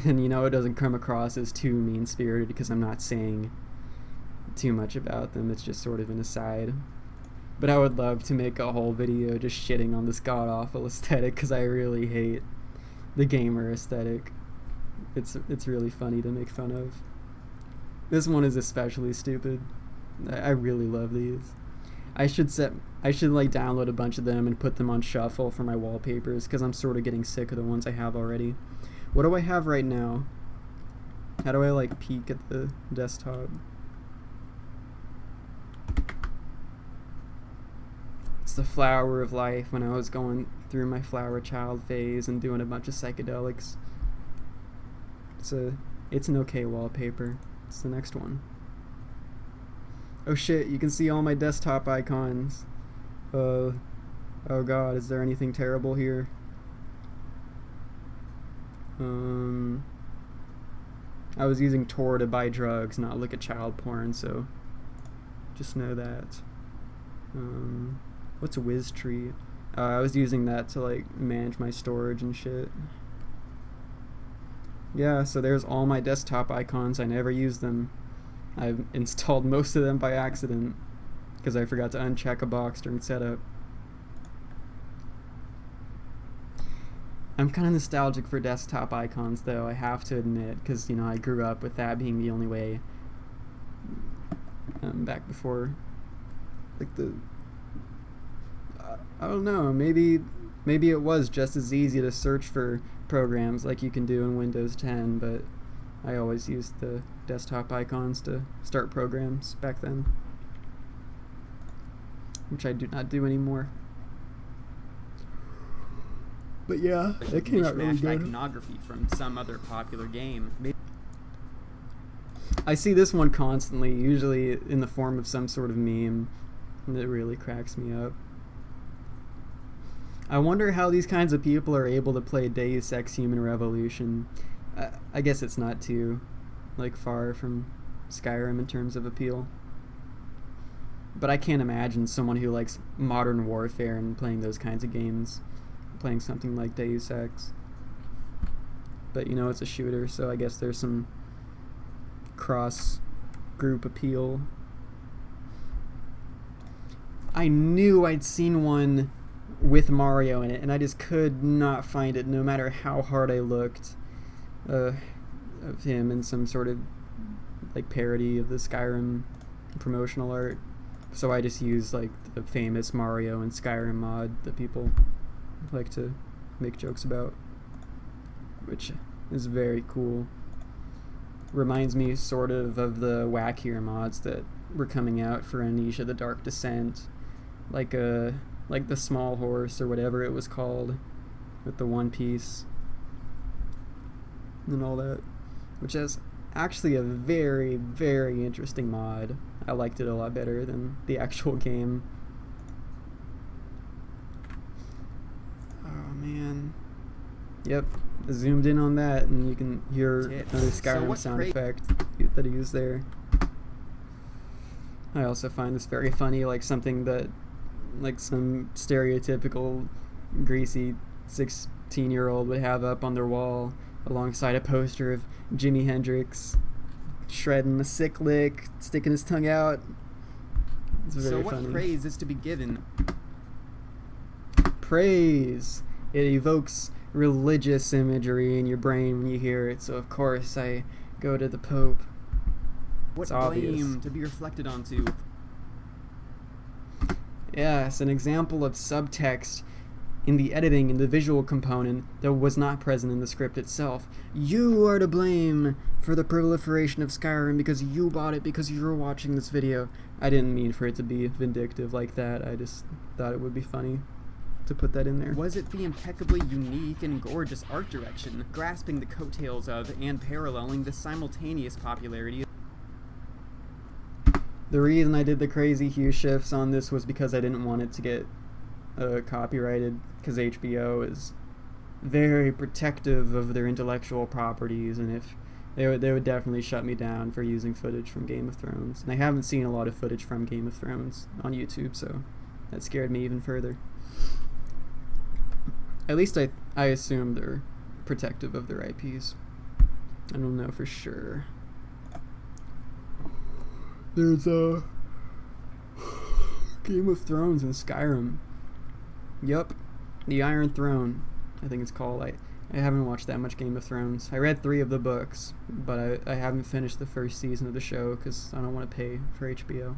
And you know, it doesn't come across as too mean-spirited because I'm not saying too much about them. It's just sort of an aside. But I would love to make a whole video just shitting on this god-awful aesthetic, because I really hate the gamer aesthetic. It's really funny to make fun of. This one is especially stupid. I really love these. I should like download a bunch of them and put them on shuffle for my wallpapers, because I'm sort of getting sick of the ones I have already. What do I have right now? How do I like peek at the desktop? It's the flower of life when I was going through my flower child phase and doing a bunch of psychedelics. It's an okay wallpaper. It's the next one. Oh shit, you can see all my desktop icons. Oh god, is there anything terrible here? I was using Tor to buy drugs, not look at child porn, so just know that. What's a whiz tree? I was using that to like manage my storage and shit. Yeah, so there's all my desktop icons. I never use them. I've installed most of them by accident because I forgot to uncheck a box during setup. I'm kind of nostalgic for desktop icons, though, I have to admit, because, you know, I grew up with that being the only way back before, like, I don't know, maybe it was just as easy to search for programs like you can do in Windows 10, but I always used the desktop icons to start programs back then, which I do not do anymore. But yeah, that came out really good. Iconography from some other popular game. I see this one constantly, usually in the form of some sort of meme, and it really cracks me up. I wonder how these kinds of people are able to play Deus Ex Human Revolution. I guess it's not too, like, far from Skyrim in terms of appeal. But I can't imagine someone who likes modern warfare and playing those kinds of games playing something like Deus Ex. But, you know, it's a shooter, so I guess there's some cross-group appeal. I knew I'd seen one with Mario in it, and I just could not find it, no matter how hard I looked, of him in some sort of, like, parody of the Skyrim promotional art. So I just used, like, the famous Mario and Skyrim mod that people like to make jokes about, which is very cool. Reminds me sort of the wackier mods that were coming out for Amnesia: The Dark Descent, like the Small Horse or whatever it was called, with the One Piece and all that, which is actually a very, very interesting mod. I liked it a lot better than the actual game. Oh man. Yep, I zoomed in on that and you can hear another Skyrim sound effect that I used there. I also find this very funny, like something that, like, some stereotypical greasy 16-year-old would have up on their wall alongside a poster of Jimi Hendrix shredding a sick lick, sticking his tongue out. It's very funny. So what praise is to be given? Praise. It evokes religious imagery in your brain when you hear it, so of course I go to the Pope. What blame to be reflected onto? Yes, an example of subtext in the editing and the visual component that was not present in the script itself. You are to blame for the proliferation of Skyrim because you bought it because you were watching this video. I didn't mean for it to be vindictive like that. I just thought it would be funny to put that in there. Was it the impeccably unique and gorgeous art direction, grasping the coattails of and paralleling the simultaneous popularity? The reason I did the crazy hue shifts on this was because I didn't want it to get copyrighted, because HBO is very protective of their intellectual properties, and if they would definitely shut me down for using footage from Game of Thrones. And I haven't seen a lot of footage from Game of Thrones on YouTube, so that scared me even further. At least I assume they're protective of their IPs. I don't know for sure. There's a Game of Thrones and Skyrim. Yup, the Iron Throne, I think it's called. I haven't watched that much Game of Thrones. I read 3 of the books, but I haven't finished the first season of the show because I don't want to pay for HBO.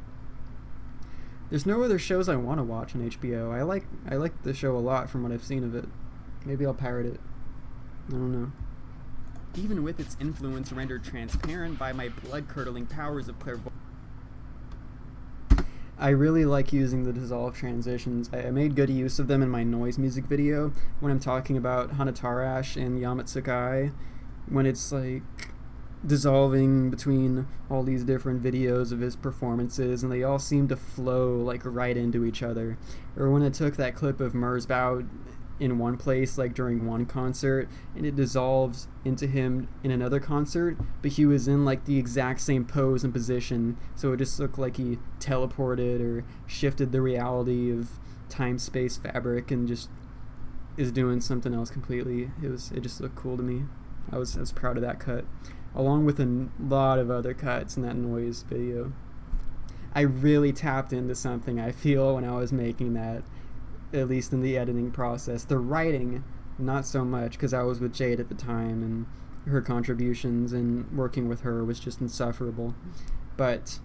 There's no other shows I want to watch on HBO. I like the show a lot from what I've seen of it. Maybe I'll pirate it. I don't know. Even with its influence rendered transparent by my blood-curdling powers of clairvoyance. I really like using the dissolve transitions. I made good use of them in my noise music video when I'm talking about Hanatarash and Yamatsukai, when it's like dissolving between all these different videos of his performances, and they all seem to flow like right into each other. Or when it took that clip of Merzbow in one place, like during one concert, and it dissolves into him in another concert, but he was in like the exact same pose and position, so it just looked like he teleported or shifted the reality of time-space fabric and just is doing something else completely. It just looked cool to me. I was proud of that cut, along with a lot of other cuts in that noise video. I really tapped into something, I feel, when I was making that, at least in the editing process. The writing, not so much, because I was with Jade at the time, and her contributions and working with her was just insufferable. But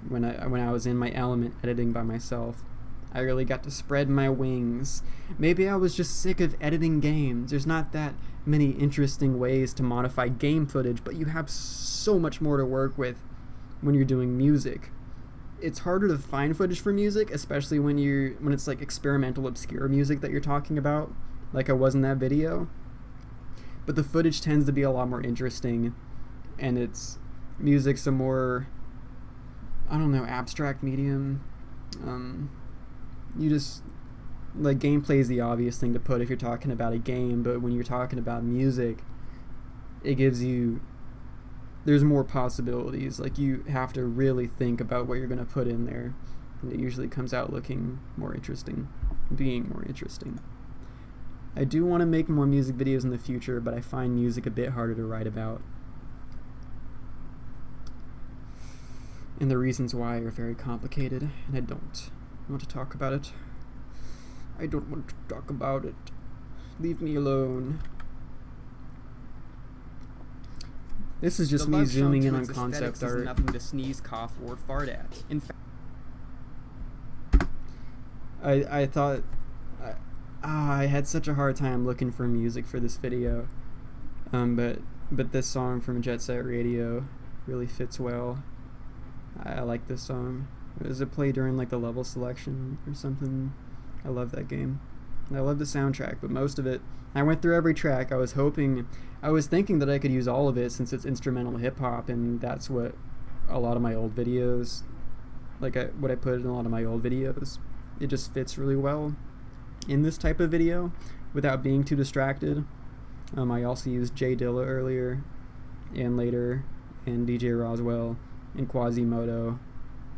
when I was in my element editing by myself, I really got to spread my wings. Maybe I was just sick of editing games. There's not that many interesting ways to modify game footage, but you have so much more to work with when you're doing music. It's harder to find footage for music, especially when it's like experimental, obscure music that you're talking about, like I was in that video. But the footage tends to be a lot more interesting, and music's a more, I don't know, abstract medium. You just, like, gameplay is the obvious thing to put if you're talking about a game, but when you're talking about music, there's more possibilities. Like, you have to really think about what you're going to put in there, and it usually comes out looking more interesting, being more interesting. I do want to make more music videos in the future, but I find music a bit harder to write about. And the reasons why are very complicated, and I don't want to talk about it. I don't want to talk about it. Leave me alone. This is just me zooming in on concept art. Nothing to sneeze, cough, or fart at. In fact, I thought I had such a hard time looking for music for this video, but this song from Jet Set Radio really fits well. I like this song. Does it play during like the level selection or something? I love that game. I love the soundtrack, but most of it, I went through every track. I was thinking that I could use all of it since it's instrumental hip-hop, and that's what a lot of my old videos, what I put in a lot of my old videos. It just fits really well in this type of video without being too distracted. I also used Jay Dilla earlier and later, and DJ Roswell and Quasimodo,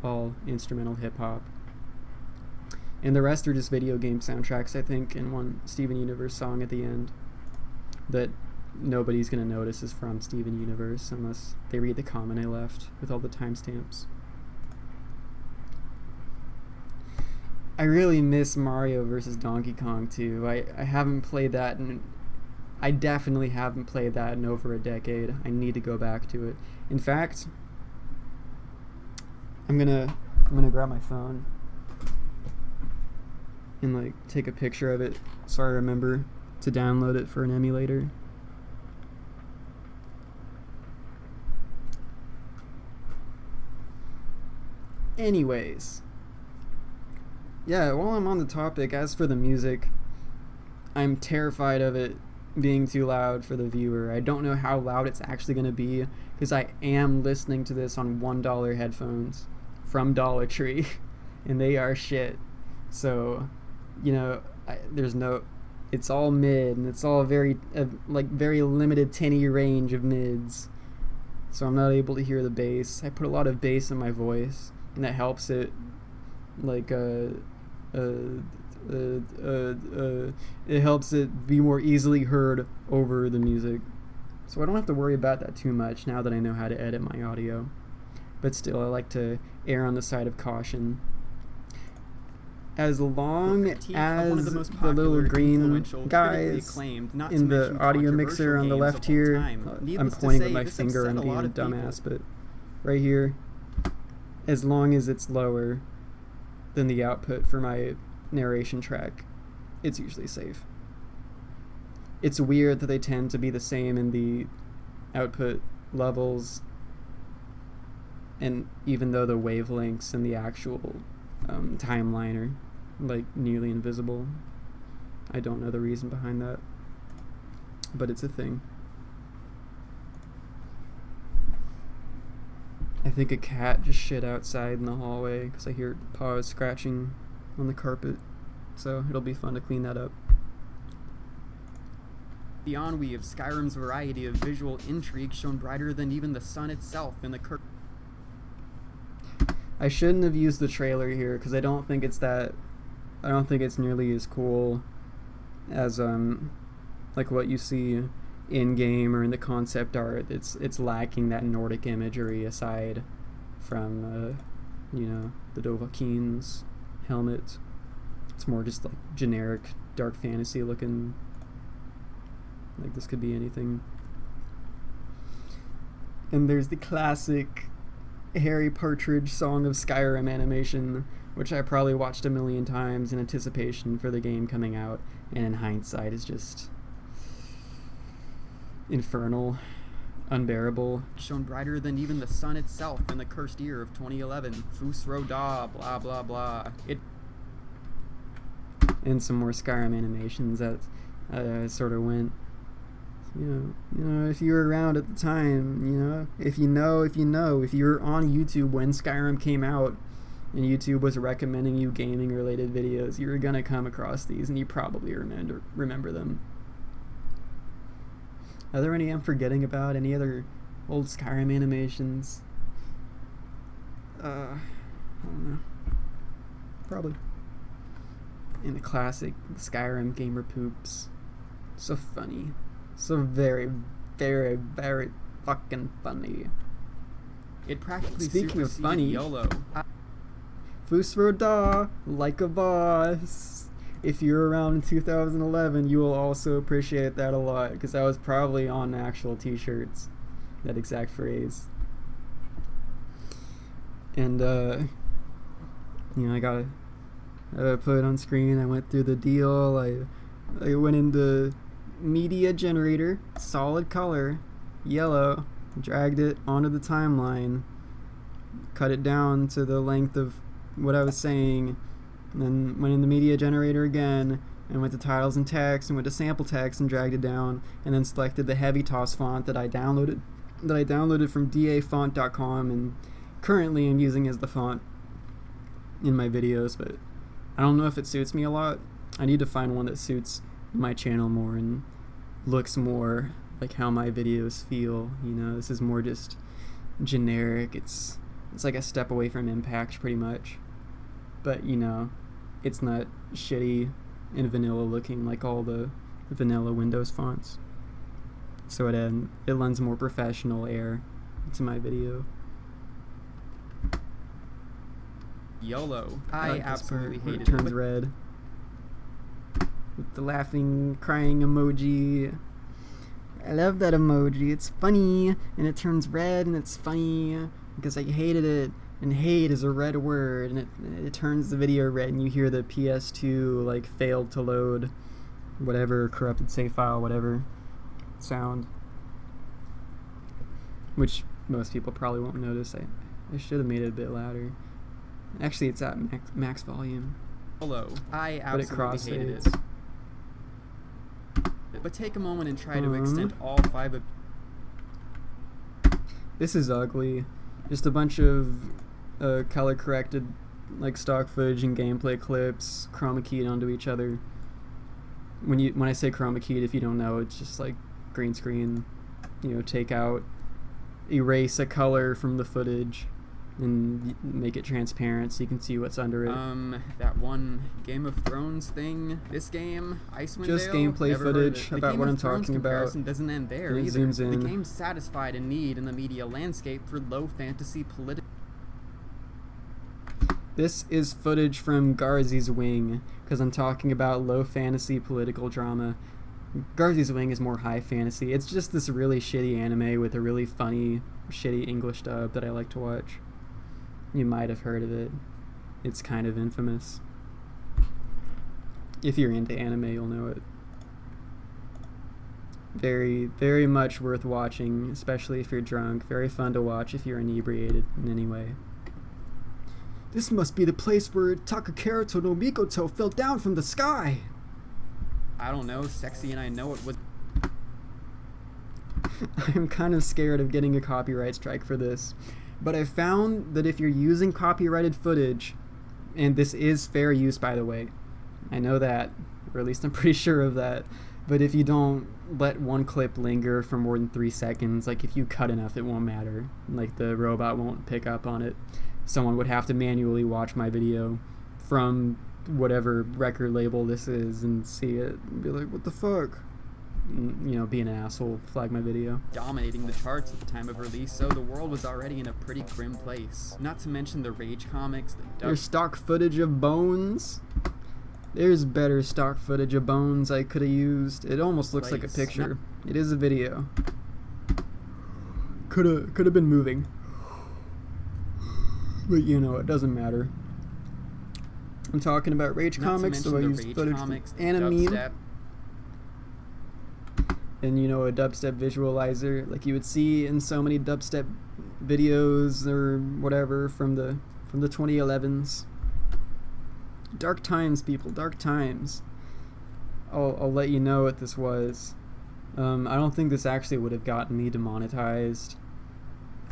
all instrumental hip-hop. And the rest are just video game soundtracks, I think, and one Steven Universe song at the end that nobody's going to notice is from Steven Universe unless they read the comment I left with all the timestamps. I really miss Mario vs. Donkey Kong 2. I haven't played that, and I definitely haven't played that in over a decade. I need to go back to it. In fact, I'm gonna grab my phone and like take a picture of it so I remember to download it for an emulator. Anyways, yeah, while I'm on the topic, as for the music, I'm terrified of it being too loud for the viewer. I don't know how loud it's actually going to be because I am listening to this on $1 headphones from Dollar Tree and they are shit. So, you know, it's all mid, and it's all very limited tinny range of mids. So I'm not able to hear the bass. I put a lot of bass in my voice, and that helps it, it helps it be more easily heard over the music. So I don't have to worry about that too much now that I know how to edit my audio. But still, I like to err on the side of caution. As long as the little green guys in the audio mixer on the left here, I'm pointing with my finger and being a dumbass, but right here, as long as it's lower than the output for my narration track, it's usually safe. It's weird that they tend to be the same in the output levels, and even though the wavelengths and the actual timeline are like nearly invisible, I don't know the reason behind that, but it's a thing. I think a cat just shit outside in the hallway because I hear paws scratching on the carpet. So it'll be fun to clean that up. The ennui of Skyrim's variety of visual intrigue shone brighter than even the sun itself in the I shouldn't have used the trailer here because I don't think it's nearly as cool as like what you see in game or in the concept art. It's lacking that Nordic imagery aside from the Dovahkiin's helmet. It's more just like generic dark fantasy looking. Like this could be anything. And there's the classic Harry Partridge Song of Skyrim animation, which I probably watched a million times in anticipation for the game coming out, and in hindsight is just infernal, unbearable. Shone brighter than even the sun itself in the cursed year of 2011. Fusro da, blah blah blah. And some more Skyrim animations that sort of went. You know, if you were around at the time, if you were on YouTube when Skyrim came out and YouTube was recommending you gaming related videos, you were gonna come across these and you probably remember them. Are there any I'm forgetting about? Any other old Skyrim animations? I don't know. Probably. And the classic Skyrim gamer poops. So funny. So very, very, very fucking funny. It practically Speaking of funny, YOLO. Fusroda, like a boss. If you're around in 2011, you will also appreciate that a lot, because that was probably on actual t-shirts, that exact phrase. And I gotta put it on screen. I went through the deal. I went into media generator, solid color, yellow, dragged it onto the timeline, cut it down to the length of what I was saying, and then went in the media generator again and went to titles and text and went to sample text and dragged it down, and then selected the heavy toss font that I downloaded from dafont.com and currently I'm using as the font in my videos, but I don't know if it suits me a lot. I need to find one that suits my channel more and looks more like how my videos feel. This is more just generic. It's like a step away from impact pretty much, but it's not shitty and vanilla looking like all the vanilla Windows fonts, so it lends more professional air to my video. YOLO. I absolutely hate it. It turns red with the laughing, crying emoji. I love that emoji. It's funny, and it turns red, and it's funny because I hated it. And hate is a red word, and it turns the video red, and you hear the PS2 like failed to load, whatever, corrupted save file, whatever sound, which most people probably won't notice. I should have made it a bit louder. Actually, it's at max volume. YOLO. I absolutely hated it. But take a moment and try to extend all 5 of... This is ugly. Just a bunch of color corrected like stock footage and gameplay clips chroma keyed onto each other. When I say chroma keyed, if you don't know, it's just like green screen, take out, erase a color from the footage and make it transparent so you can see what's under it. That one Game of Thrones thing. This game, Icewind Dale. Just gameplay footage about what I'm talking about. Doesn't end there either. Zooms in. The game satisfied a need in the media landscape for low fantasy political. This is footage from Garzy's Wing, because I'm talking about low fantasy political drama. Garzy's Wing is more high fantasy. It's just this really shitty anime with a really funny, shitty English dub that I like to watch. You might have heard of it. It's kind of infamous. If you're into anime, you'll know it. Very, very much worth watching, especially if you're drunk. Very fun to watch if you're inebriated in any way. This must be the place where Takakero no Mikoto fell down from the sky. I don't know, sexy, and I know it was... I'm kind of scared of getting a copyright strike for this. But I found that if you're using copyrighted footage, and this is fair use, by the way, I know that, or at least I'm pretty sure of that, but if you don't let one clip linger for more than 3 seconds, like if you cut enough, it won't matter. Like the robot won't pick up on it. Someone would have to manually watch my video from whatever record label this is and see it and be like, what the fuck? And, you know, be an asshole, flag my video. Dominating the charts at the time of release, so the world was already in a pretty grim place. Not to mention the Rage comics, There's stock footage of Bones. There's better stock footage of Bones I could have used. It almost looks like a picture. It is a video. Could have been moving. But you know, it doesn't matter. I'm talking about Rage comics, so I used footage from Anime. And you know, a dubstep visualizer like you would see in so many dubstep videos or whatever from the 2011s. Dark times, people, dark times. I'll let you know what this was. I don't think this actually would have gotten me demonetized.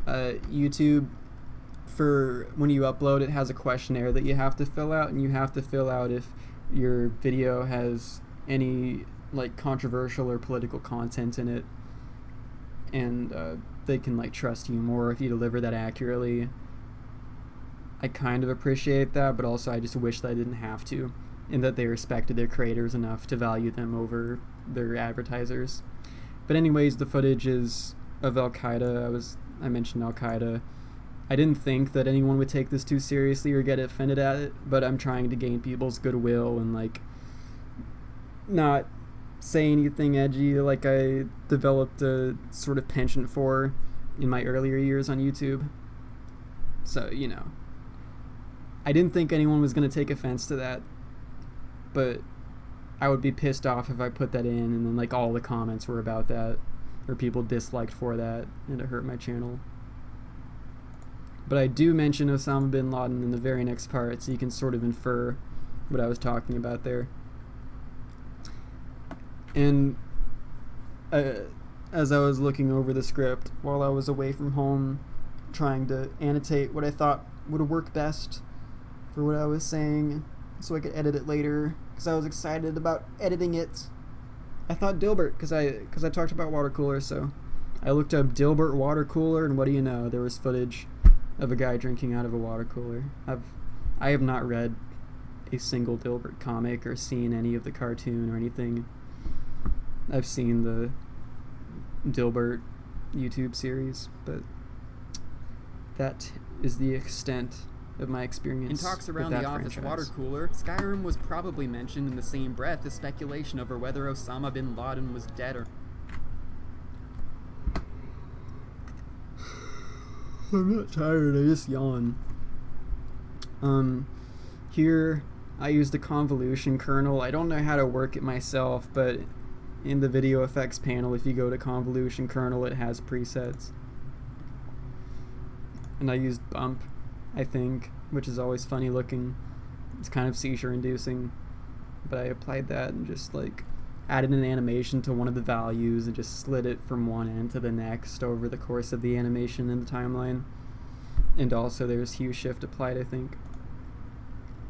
YouTube, for when you upload, it has a questionnaire that you have to fill out, and you have to fill out if your video has any like controversial or political content in it, and they can like trust you more if you deliver that accurately. I kind of appreciate that, but also I just wish that I didn't have to, and that they respected their creators enough to value them over their advertisers. But anyways, the footage is of Al-Qaeda. I mentioned Al-Qaeda. I didn't think that anyone would take this too seriously or get offended at it, but I'm trying to gain people's goodwill and like not say anything edgy like I developed a sort of penchant for in my earlier years on YouTube. So, you know, I didn't think anyone was going to take offense to that, but I would be pissed off if I put that in and then like all the comments were about that, or people disliked for that, and it hurt my channel. But I do mention Osama bin Laden in the very next part, so you can sort of infer what I was talking about there. And as I was looking over the script while I was away from home, trying to annotate what I thought would work best for what I was saying so I could edit it later, because I was excited about editing it. I thought Dilbert, because I talked about water coolers, so I looked up Dilbert water cooler, and what do you know, there was footage of a guy drinking out of a water cooler. I have not read a single Dilbert comic or seen any of the cartoon or anything. I've seen the Dilbert YouTube series, but that is the extent of my experience. In talks around the office water cooler, Skyrim was probably mentioned in the same breath as speculation over whether Osama bin Laden was dead or... I'm not tired, I just yawn. Here I used a convolution kernel. I don't know how to work it myself, but in the video effects panel, if you go to convolution kernel, it has presets. And I used bump, I think, which is always funny looking. It's kind of seizure inducing, but I applied that and just like added an animation to one of the values and just slid it from one end to the next over the course of the animation in the timeline. And also there's hue shift applied, I think.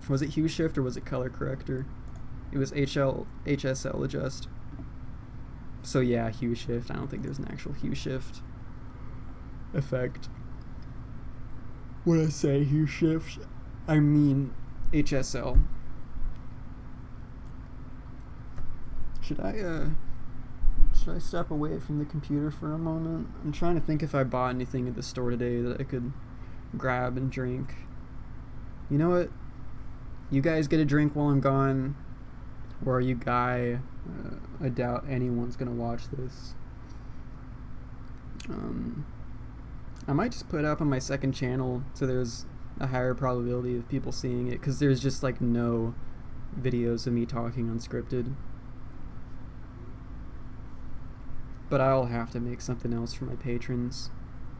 Was it hue shift or was it color corrector? It was HSL adjust. So yeah, hue shift. I don't think there's an actual hue shift effect. When I say hue shift, I mean HSL. Should I step away from the computer for a moment? I'm trying to think if I bought anything at the store today that I could grab and drink. You know what? You guys get a drink while I'm gone. Or are you Guy? I doubt anyone's gonna watch this. I might just put it up on my second channel so there's a higher probability of people seeing it, because there's just like no videos of me talking unscripted. But I'll have to make something else for my patrons,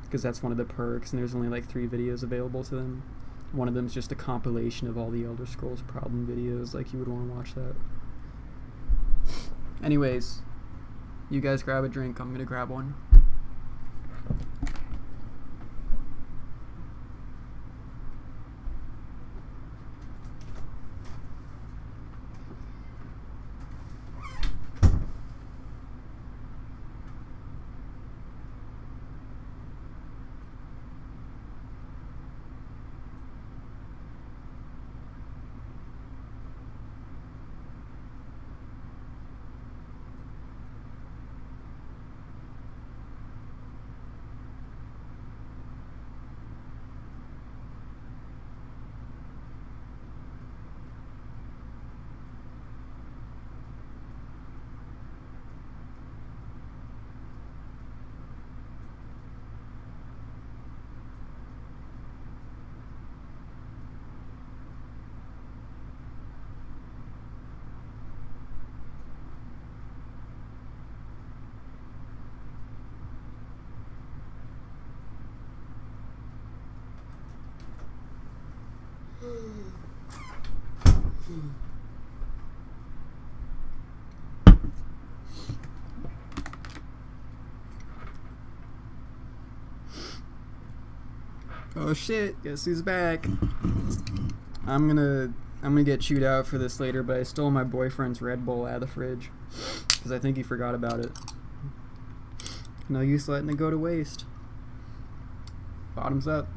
because that's one of the perks, and there's only like 3 videos available to them. One of them is just a compilation of all the Elder Scrolls problem videos, like you would want to watch that. Anyways, you guys grab a drink, I'm gonna grab one. Oh shit, guess who's back? I'm gonna get chewed out for this later, but I stole my boyfriend's Red Bull out of the fridge because I think he forgot about it. No use letting it go to waste. Bottoms up.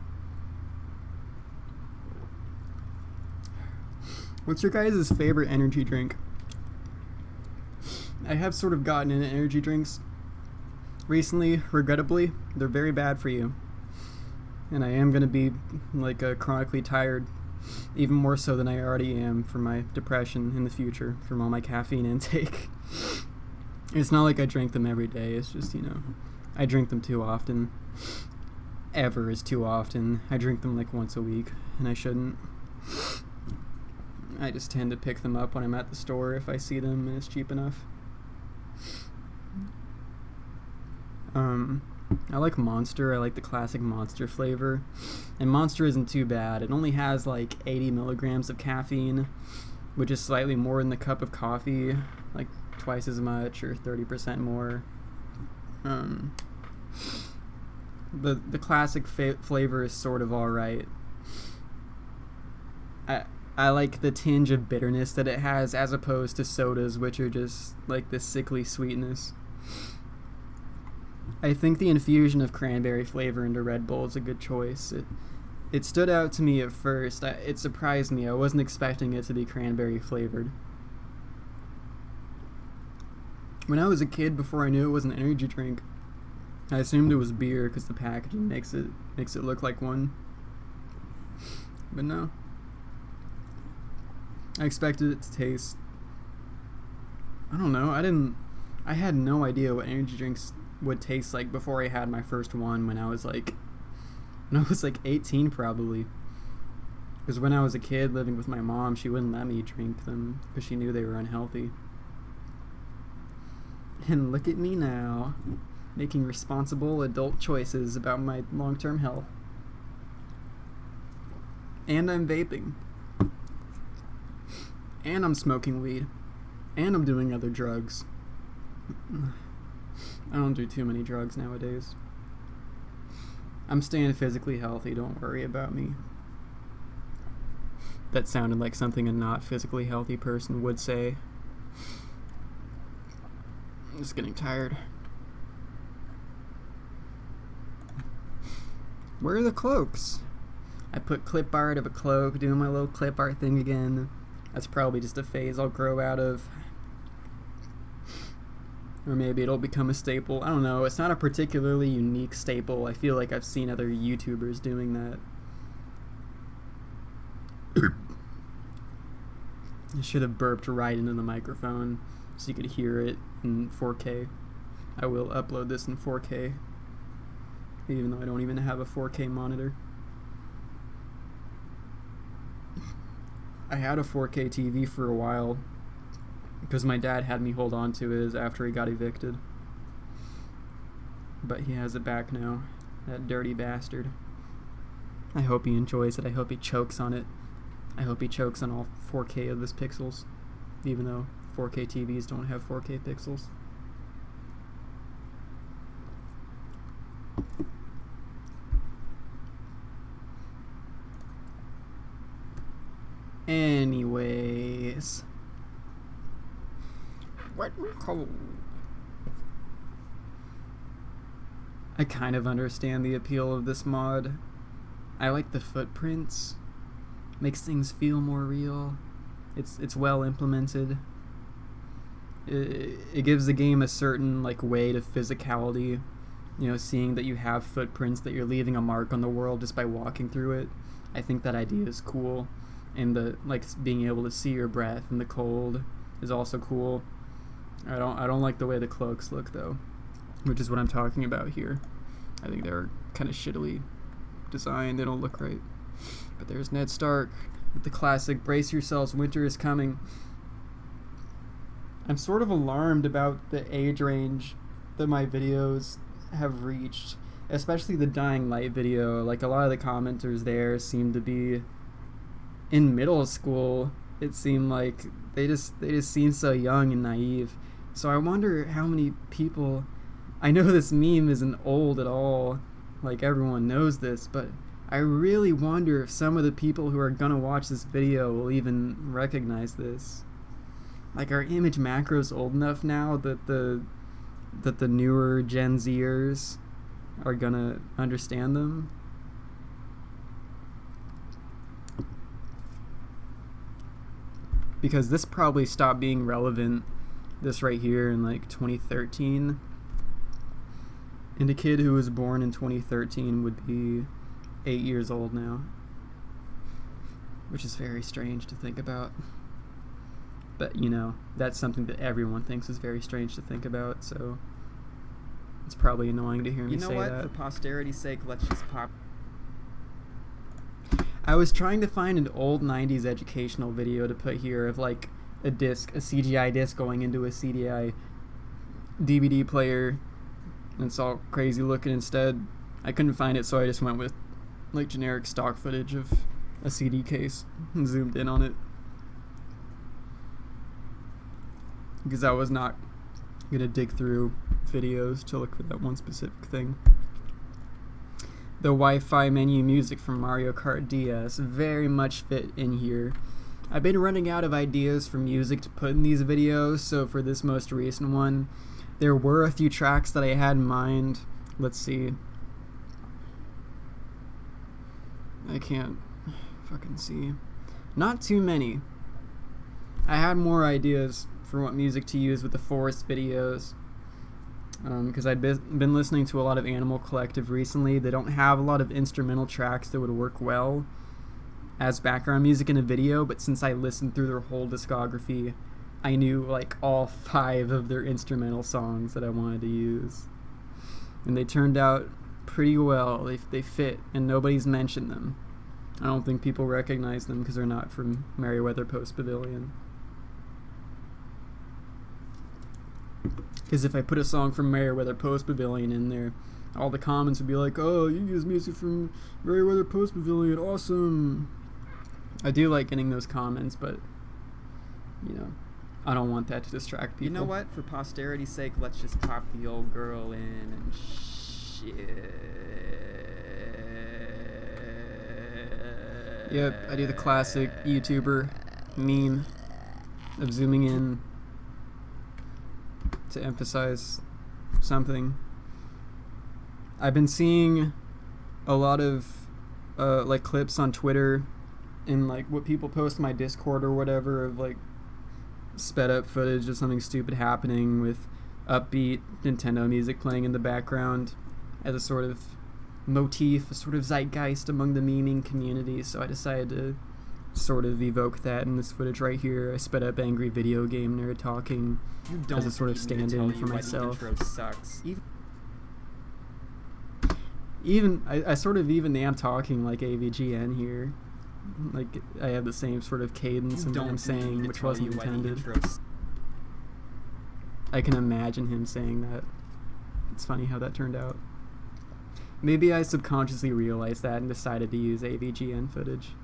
What's your guys' favorite energy drink? I have sort of gotten into energy drinks recently, regrettably. They're very bad for you. And I am going to be like chronically tired, even more so than I already am from my depression in the future from all my caffeine intake. It's not like I drink them every day, it's just, I drink them too often. Ever is too often. I drink them like once a week, and I shouldn't. I just tend to pick them up when I'm at the store if I see them and it's cheap enough. I like Monster. I like the classic Monster flavor. And Monster isn't too bad. It only has like 80 milligrams of caffeine, which is slightly more than the cup of coffee, like twice as much or 30% more. The classic flavor is sort of alright. I like the tinge of bitterness that it has as opposed to sodas, which are just like this sickly sweetness. I think the infusion of cranberry flavor into Red Bull is a good choice. It stood out to me at first. It surprised me. I wasn't expecting it to be cranberry flavored. When I was a kid, before I knew it was an energy drink, I assumed it was beer because the packaging makes it look like one. But no. I expected it to taste... I don't know. I had no idea what energy drinks would taste like before I had my first one when I was like 18 probably. Because when I was a kid living with my mom, she wouldn't let me drink them because she knew they were unhealthy. And look at me now, making responsible adult choices about my long-term health. And I'm vaping. And I'm smoking weed. And I'm doing other drugs. I don't do too many drugs nowadays. I'm staying physically healthy, don't worry about me. That sounded like something a not physically healthy person would say. I'm just getting tired. Where are the cloaks? I put clip art of a cloak, doing my little clip art thing again. That's probably just a phase I'll grow out of. Or maybe it'll become a staple. I don't know. It's not a particularly unique staple. I feel like I've seen other YouTubers doing that. I should have burped right into the microphone so you could hear it in 4K. I will upload this in 4K, even though I don't even have a 4K monitor. I had a 4K TV for a while because my dad had me hold on to it after he got evicted. But he has it back now, that dirty bastard. I hope he enjoys it. I hope he chokes on it. I hope he chokes on all 4K of his pixels, even though 4K TVs don't have 4K pixels. Anyways, what we call... I kind of understand the appeal of this mod. I like the footprints. Makes things feel more real. It's well implemented. It gives the game a certain weight of physicality. You know, seeing that you have footprints, that you're leaving a mark on the world just by walking through it. I think that idea is cool. And the being able to see your breath in the cold is also cool. I don't like the way the cloaks look though, which is what I'm talking about here. I think they're kind of shittily designed. They don't look right. But there's Ned Stark with the classic "Brace yourselves, winter is coming." I'm sort of alarmed about the age range that my videos have reached, especially the Dying Light video. Like, a lot of the commenters there seem to be in middle school. It seemed like they just seem so young and naive. So I wonder how many people... I know this meme isn't old at all, like everyone knows this, but I really wonder if some of the people who are gonna watch this video will even recognize this. Like, are image macros old enough now that the newer Gen Zers are gonna understand them? Because this probably stopped being relevant, this right here, in like 2013. And a kid who was born in 2013 would be 8 years old now. Which is very strange to think about. But, you know, that's something that everyone thinks is very strange to think about, so it's probably annoying to hear me say that. You know what? For posterity's sake, let's just pop. I was trying to find an old 90s educational video to put here of like a CGI disc going into a CDI DVD player, and it's all crazy looking. Instead, I couldn't find it, so I just went with like generic stock footage of a CD case and zoomed in on it, because I was not gonna dig through videos to look for that one specific thing. The Wi-Fi menu music from Mario Kart DS very much fit in here. I've been running out of ideas for music to put in these videos, so for this most recent one, there were a few tracks that I had in mind. Let's see. I can't fucking see. Not too many. I had more ideas for what music to use with the forest videos, because I've been listening to a lot of Animal Collective recently. They don't have a lot of instrumental tracks that would work well as background music in a video, but since I listened through their whole discography, I knew like all 5 of their instrumental songs that I wanted to use, and they turned out pretty well. They fit, and nobody's mentioned them. I don't think people recognize them because they're not from Merriweather Post Pavilion. Because if I put a song from Merriweather Post Pavilion in there, all the comments would be like, oh, you use music from Merriweather Post Pavilion, awesome. I do like getting those comments, but, you know, I don't want that to distract people. You know what? For posterity's sake, let's just pop the old girl in and shit. Yep, I do the classic YouTuber meme of zooming in to emphasize something. I've been seeing a lot of like clips on Twitter and like what people post in my Discord or whatever of like sped up footage of something stupid happening with upbeat Nintendo music playing in the background as a sort of motif, a sort of zeitgeist among the memeing community. So I decided to sort of evoke that in this footage right here. I sped up angry video game nerd talking as a sort of stand-in for myself. Sucks. I sort of even am talking like AVGN here. Like I have the same sort of cadence in what I'm saying, which wasn't intended. I can imagine him saying that. It's funny how that turned out. Maybe I subconsciously realized that and decided to use AVGN footage.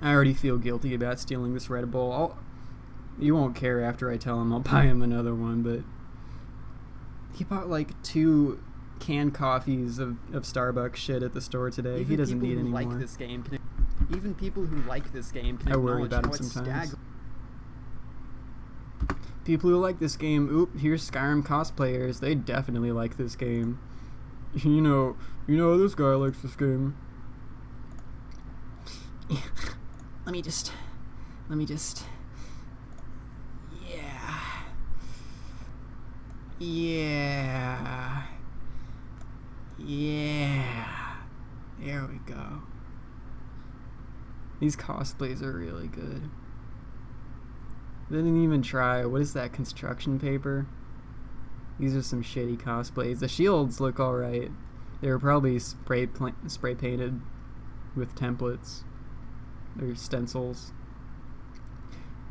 I already feel guilty about stealing this Red Bull. You won't care after I tell him I'll buy him another one, but he bought like 2 canned coffees of Starbucks shit at the store today. He doesn't need any more. Even people who like this game can I worry acknowledge about how him it's sometimes. People who like this game, oop, here's Skyrim Cosplayers. They definitely like this game. You know, this guy likes this game. Let me just. Yeah. There we go. These cosplays are really good. They didn't even try. What is that, construction paper? These are some shitty cosplays. The shields look alright. They were probably spray painted with templates or stencils.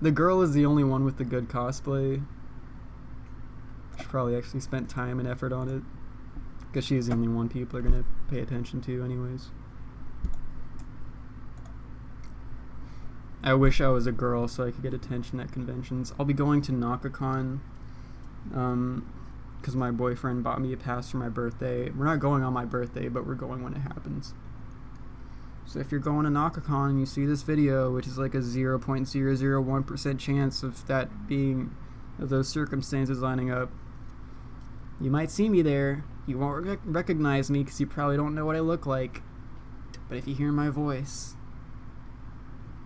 The girl is the only one with the good cosplay. She probably actually spent time and effort on it, because she's the only one people are gonna pay attention to anyways. I wish I was a girl so I could get attention at conventions. I'll be going to NakaCon because my boyfriend bought me a pass for my birthday. We're not going on my birthday, but we're going when it happens. So if you're going to NakaCon and you see this video, which is like a 0.001% chance of that being, of those circumstances lining up, you might see me there. You won't recognize me because you probably don't know what I look like. But if you hear my voice,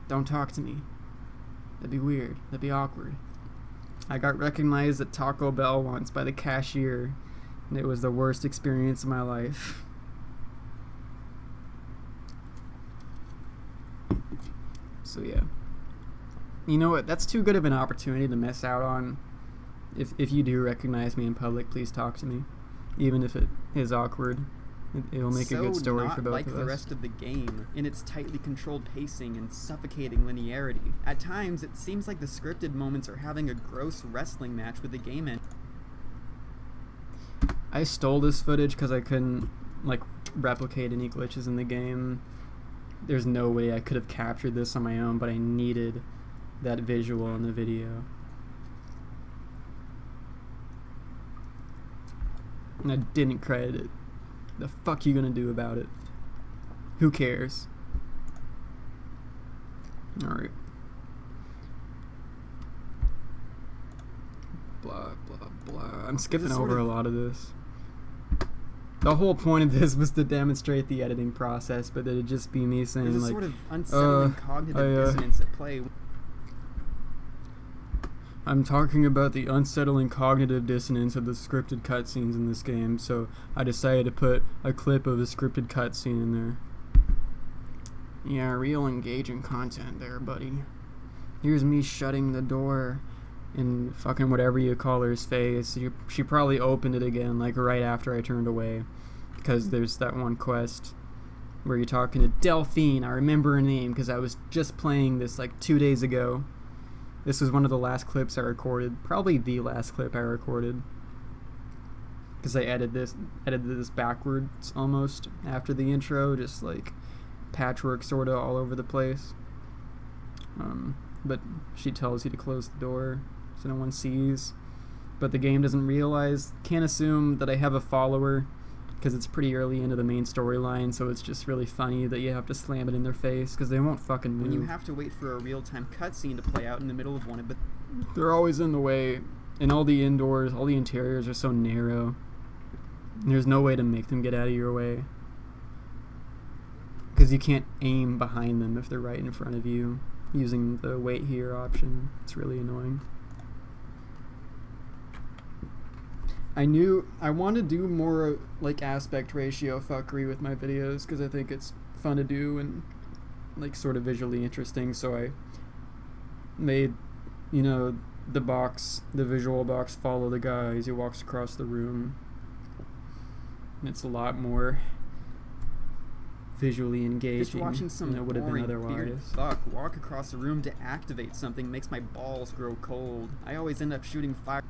don't talk to me. That'd be weird. That'd be awkward. I got recognized at Taco Bell once by the cashier, and it was the worst experience of my life. So yeah. You know what? That's too good of an opportunity to miss out on. If you do recognize me in public, please talk to me. Even if it is awkward. It'll make a good story for both of us. So not like the rest of the game, in its tightly controlled pacing and suffocating linearity. At times, it seems like the scripted moments are having a gross wrestling match with the game end. I stole this footage because I couldn't, like, replicate any glitches in the game. There's no way I could have captured this on my own, but I needed that visual in the video. And I didn't credit it. The fuck you gonna do about it? Who cares? Alright. Blah, blah, blah. I'm skipping over a lot of this. The whole point of this was to demonstrate the editing process, but it'd just be me saying, there's a like, sort of unsettling cognitive dissonance at play. I'm talking about the unsettling cognitive dissonance of the scripted cutscenes in this game, so I decided to put a clip of a scripted cutscene in there. Yeah, real engaging content there, buddy. Here's me shutting the door in fucking whatever you call her's face. She probably opened it again, like, right after I turned away, because there's that one quest where you're talking to Delphine. I remember her name because I was just playing this, like, 2 days ago. This was one of the last clips I recorded. Probably the last clip I recorded. Because I edited this backwards almost after the intro. Just like patchwork sort of all over the place. But she tells you to close the door so no one sees. But the game doesn't realize, can't assume that I have a follower. Because it's pretty early into the main storyline, so it's just really funny that you have to slam it in their face, because they won't fucking move. When you have to wait for a real-time cutscene to play out in the middle of one, but they're always in the way, and all the indoors, all the interiors are so narrow. There's no way to make them get out of your way, because you can't aim behind them if they're right in front of you, using the wait here option. It's really annoying. I want to do more, like, aspect ratio fuckery with my videos, because I think it's fun to do and, like, sort of visually interesting, so I made, you know, the visual box follow the guy as he walks across the room. And it's a lot more visually engaging just watching some than it would have been bearded otherwise. fuck walk across the room to activate something makes my balls grow cold. I always end up shooting fire.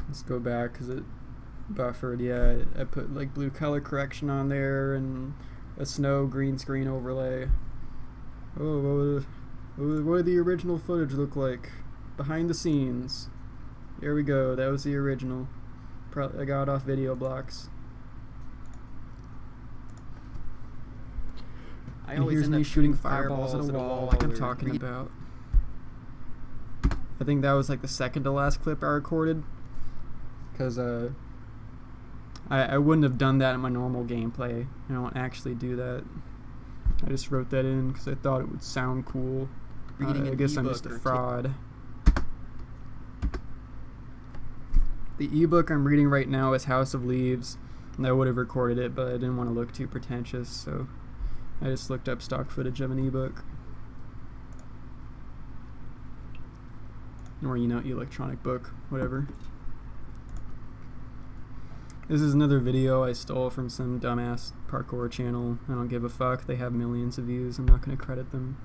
Let's go back because it buffered. Yeah, I put like blue color correction on there and a snow green screen overlay. Oh, what did the original footage look like? Behind the scenes. Here we go. That was the original. I got off Video Blocks. I always here's end me up shooting fireballs at a wall like I'm or talking about. I think that was like the second to last clip I recorded. Because I wouldn't have done that in my normal gameplay. I don't actually do that. I just wrote that in because I thought it would sound cool. I guess I'm just a fraud. The ebook I'm reading right now is House of Leaves, and I would have recorded it, but I didn't want to look too pretentious, so I just looked up stock footage of an ebook. Or, you know, electronic book, whatever. This is another video I stole from some dumbass parkour channel. I don't give a fuck. They have millions of views. I'm not going to credit them.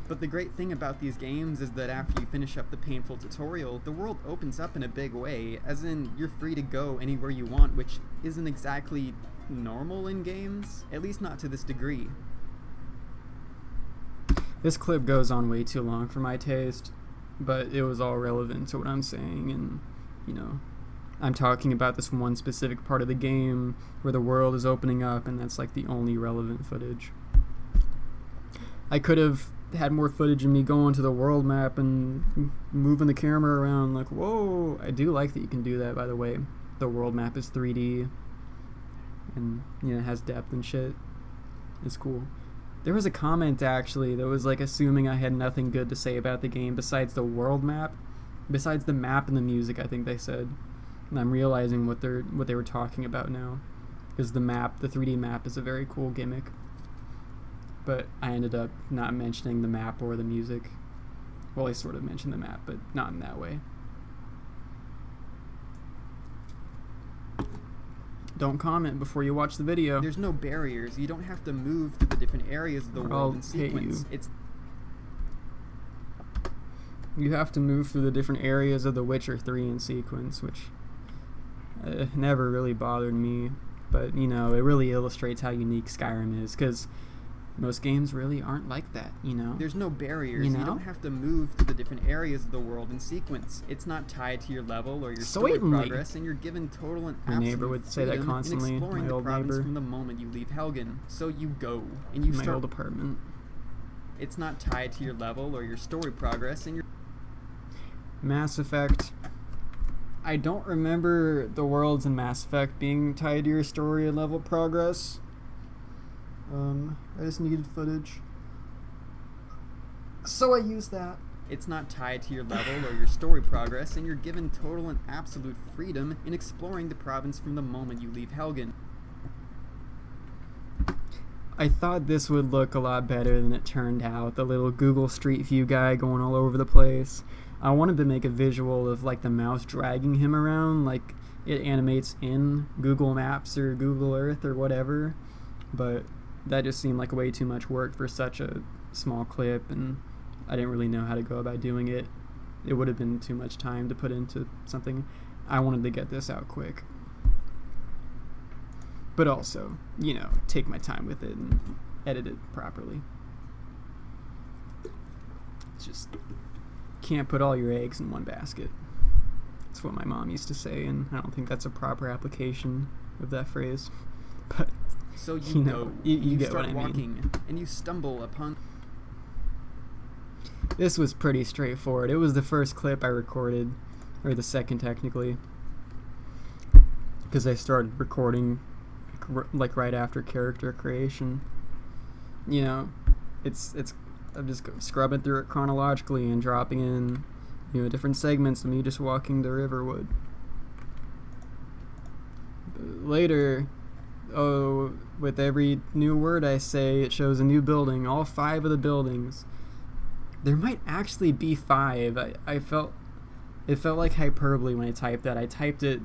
But the great thing about these games is that after you finish up the painful tutorial, the world opens up in a big way, as in you're free to go anywhere you want, which isn't exactly normal in games, at least not to this degree. This clip goes on way too long for my taste. but it was all relevant to what I'm saying, and, you know, I'm talking about this one specific part of the game where the world is opening up, and that's like the only relevant footage. I could have had more footage of me going to the world map and moving the camera around like, whoa. I do like that you can do that, by the way. The world map is 3D and, you know, has depth and shit. It's cool. There was a comment actually that was like assuming I had nothing good to say about the game besides the world map, besides the map and the music, I think they said. And I'm realizing what they were talking about now, because the map, the 3D map, is a very cool gimmick. But I ended up not mentioning the map or the music. Well, I sort of mentioned the map, but not in that way. Don't comment before you watch the video. There's no barriers. You don't have to move to the different areas of the world in sequence. You have to move through the different areas of The Witcher 3 in sequence, which never really bothered me. But, you know, it really illustrates how unique Skyrim is, because most games really aren't like that, you know? There's no barriers. You know? You don't have to move to the different areas of the world in sequence. It's not tied to your level or your story progress, and you're given total and absolute neighbor would say that constantly. in exploring My the old province neighbor. from the moment you leave Helgen. So you go, and you My start... old apartment. It's not tied to your level or your story progress, and you're... Mass Effect. I don't remember the worlds in Mass Effect being tied to your story and level progress. I just needed footage, so I used that. It's not tied to your level or your story progress, and you're given total and absolute freedom in exploring the province from the moment you leave Helgen. I thought this would look a lot better than it turned out. The little Google Street View guy going all over the place. I wanted to make a visual of like the mouse dragging him around, like it animates in Google Maps or Google Earth or whatever, but that just seemed like way too much work for such a small clip, and I didn't really know how to go about doing it. It would have been too much time to put into something. I wanted to get this out quick, but also, you know, take my time with it and edit it properly. It's just, can't put all your eggs in one basket. That's what my mom used to say, and I don't think that's a proper application of that phrase. But so you know, you get start what I walking, mean. And you stumble upon... This was pretty straightforward. It was the first clip I recorded, or the second technically, because I started recording like right after character creation. You know, it's I'm just scrubbing through it chronologically and dropping in, you know, different segments of me just walking the Riverwood. But later, with every new word I say, it shows a new building, all 5 of the buildings. There might actually be 5. It felt like hyperbole when I typed that. I typed it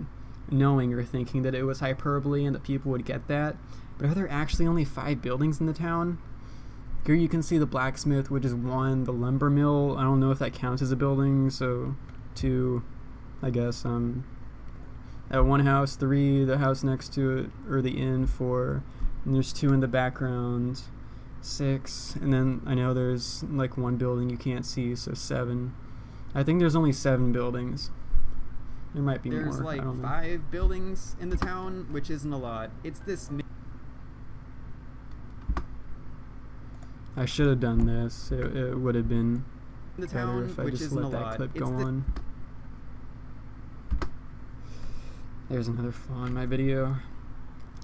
knowing or thinking that it was hyperbole and that people would get that. But are there actually only 5 buildings in the town? Here you can see the blacksmith, which is 1, the lumber mill, I don't know if that counts as a building, so 2, I guess. At 1 house, 3, the house next to it, or the inn, 4, and there's 2 in the background, 6, and then I know there's like 1 building you can't see, so 7. I think there's only 7 buildings. There might be more. There's like I don't know. 5 buildings in the town, which isn't a lot. It's this... I should have done this. It would have been the better town, if I which just isn't let a that lot. clip It's go on. There's another flaw in my video.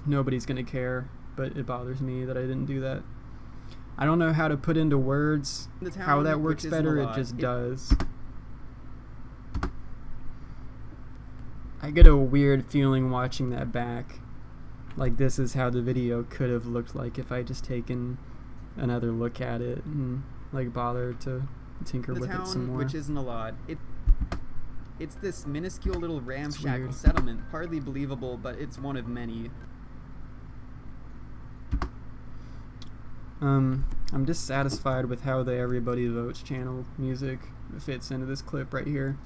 Nobody's gonna care, but it bothers me that I didn't do that. I don't know how to put into words the town, how that works which isn't better. a It lot. just does. I get a weird feeling watching that back. Like this is how the video could have looked like if I just taken another look at it and like bothered to tinker the with town, it some more. which isn't a lot. It's this minuscule little ramshackle weird. settlement. Hardly believable, but it's one of many. I'm dissatisfied with how the Everybody Votes channel music fits into this clip right here.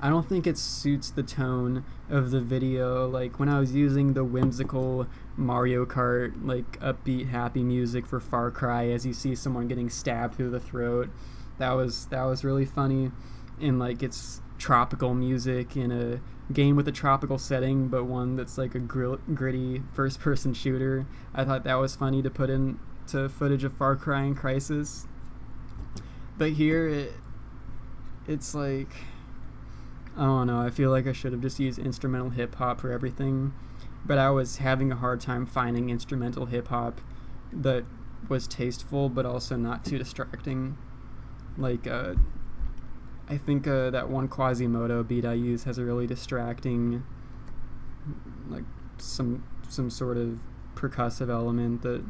I don't think it suits the tone of the video. Like when I was using the whimsical Mario Kart, like upbeat, happy music for Far Cry as you see someone getting stabbed through the throat, That was really funny, and like it's tropical music in a game with a tropical setting, but one that's like a gritty first-person shooter. I thought that was funny to put into footage of Far Cry and Crysis. But here, it's like, I don't know, I feel like I should have just used instrumental hip-hop for everything, but I was having a hard time finding instrumental hip-hop that was tasteful but also not too distracting. Like, I think that one Quasimodo beat I use has a really distracting, like, some sort of percussive element that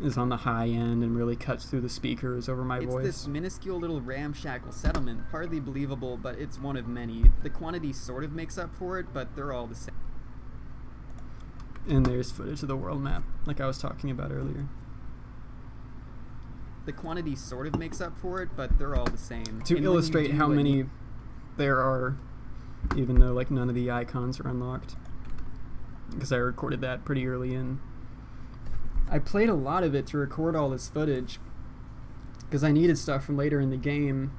is on the high end and really cuts through the speakers over my voice. It's this minuscule little ramshackle settlement, hardly believable, but it's one of many. The quantity sort of makes up for it, but they're all the same. And there's footage of the world map, like I was talking about earlier. The quantity sort of makes up for it, but they're all the same. To illustrate how many there are, even though like none of the icons are unlocked, because I recorded that pretty early in. I played a lot of it to record all this footage because I needed stuff from later in the game.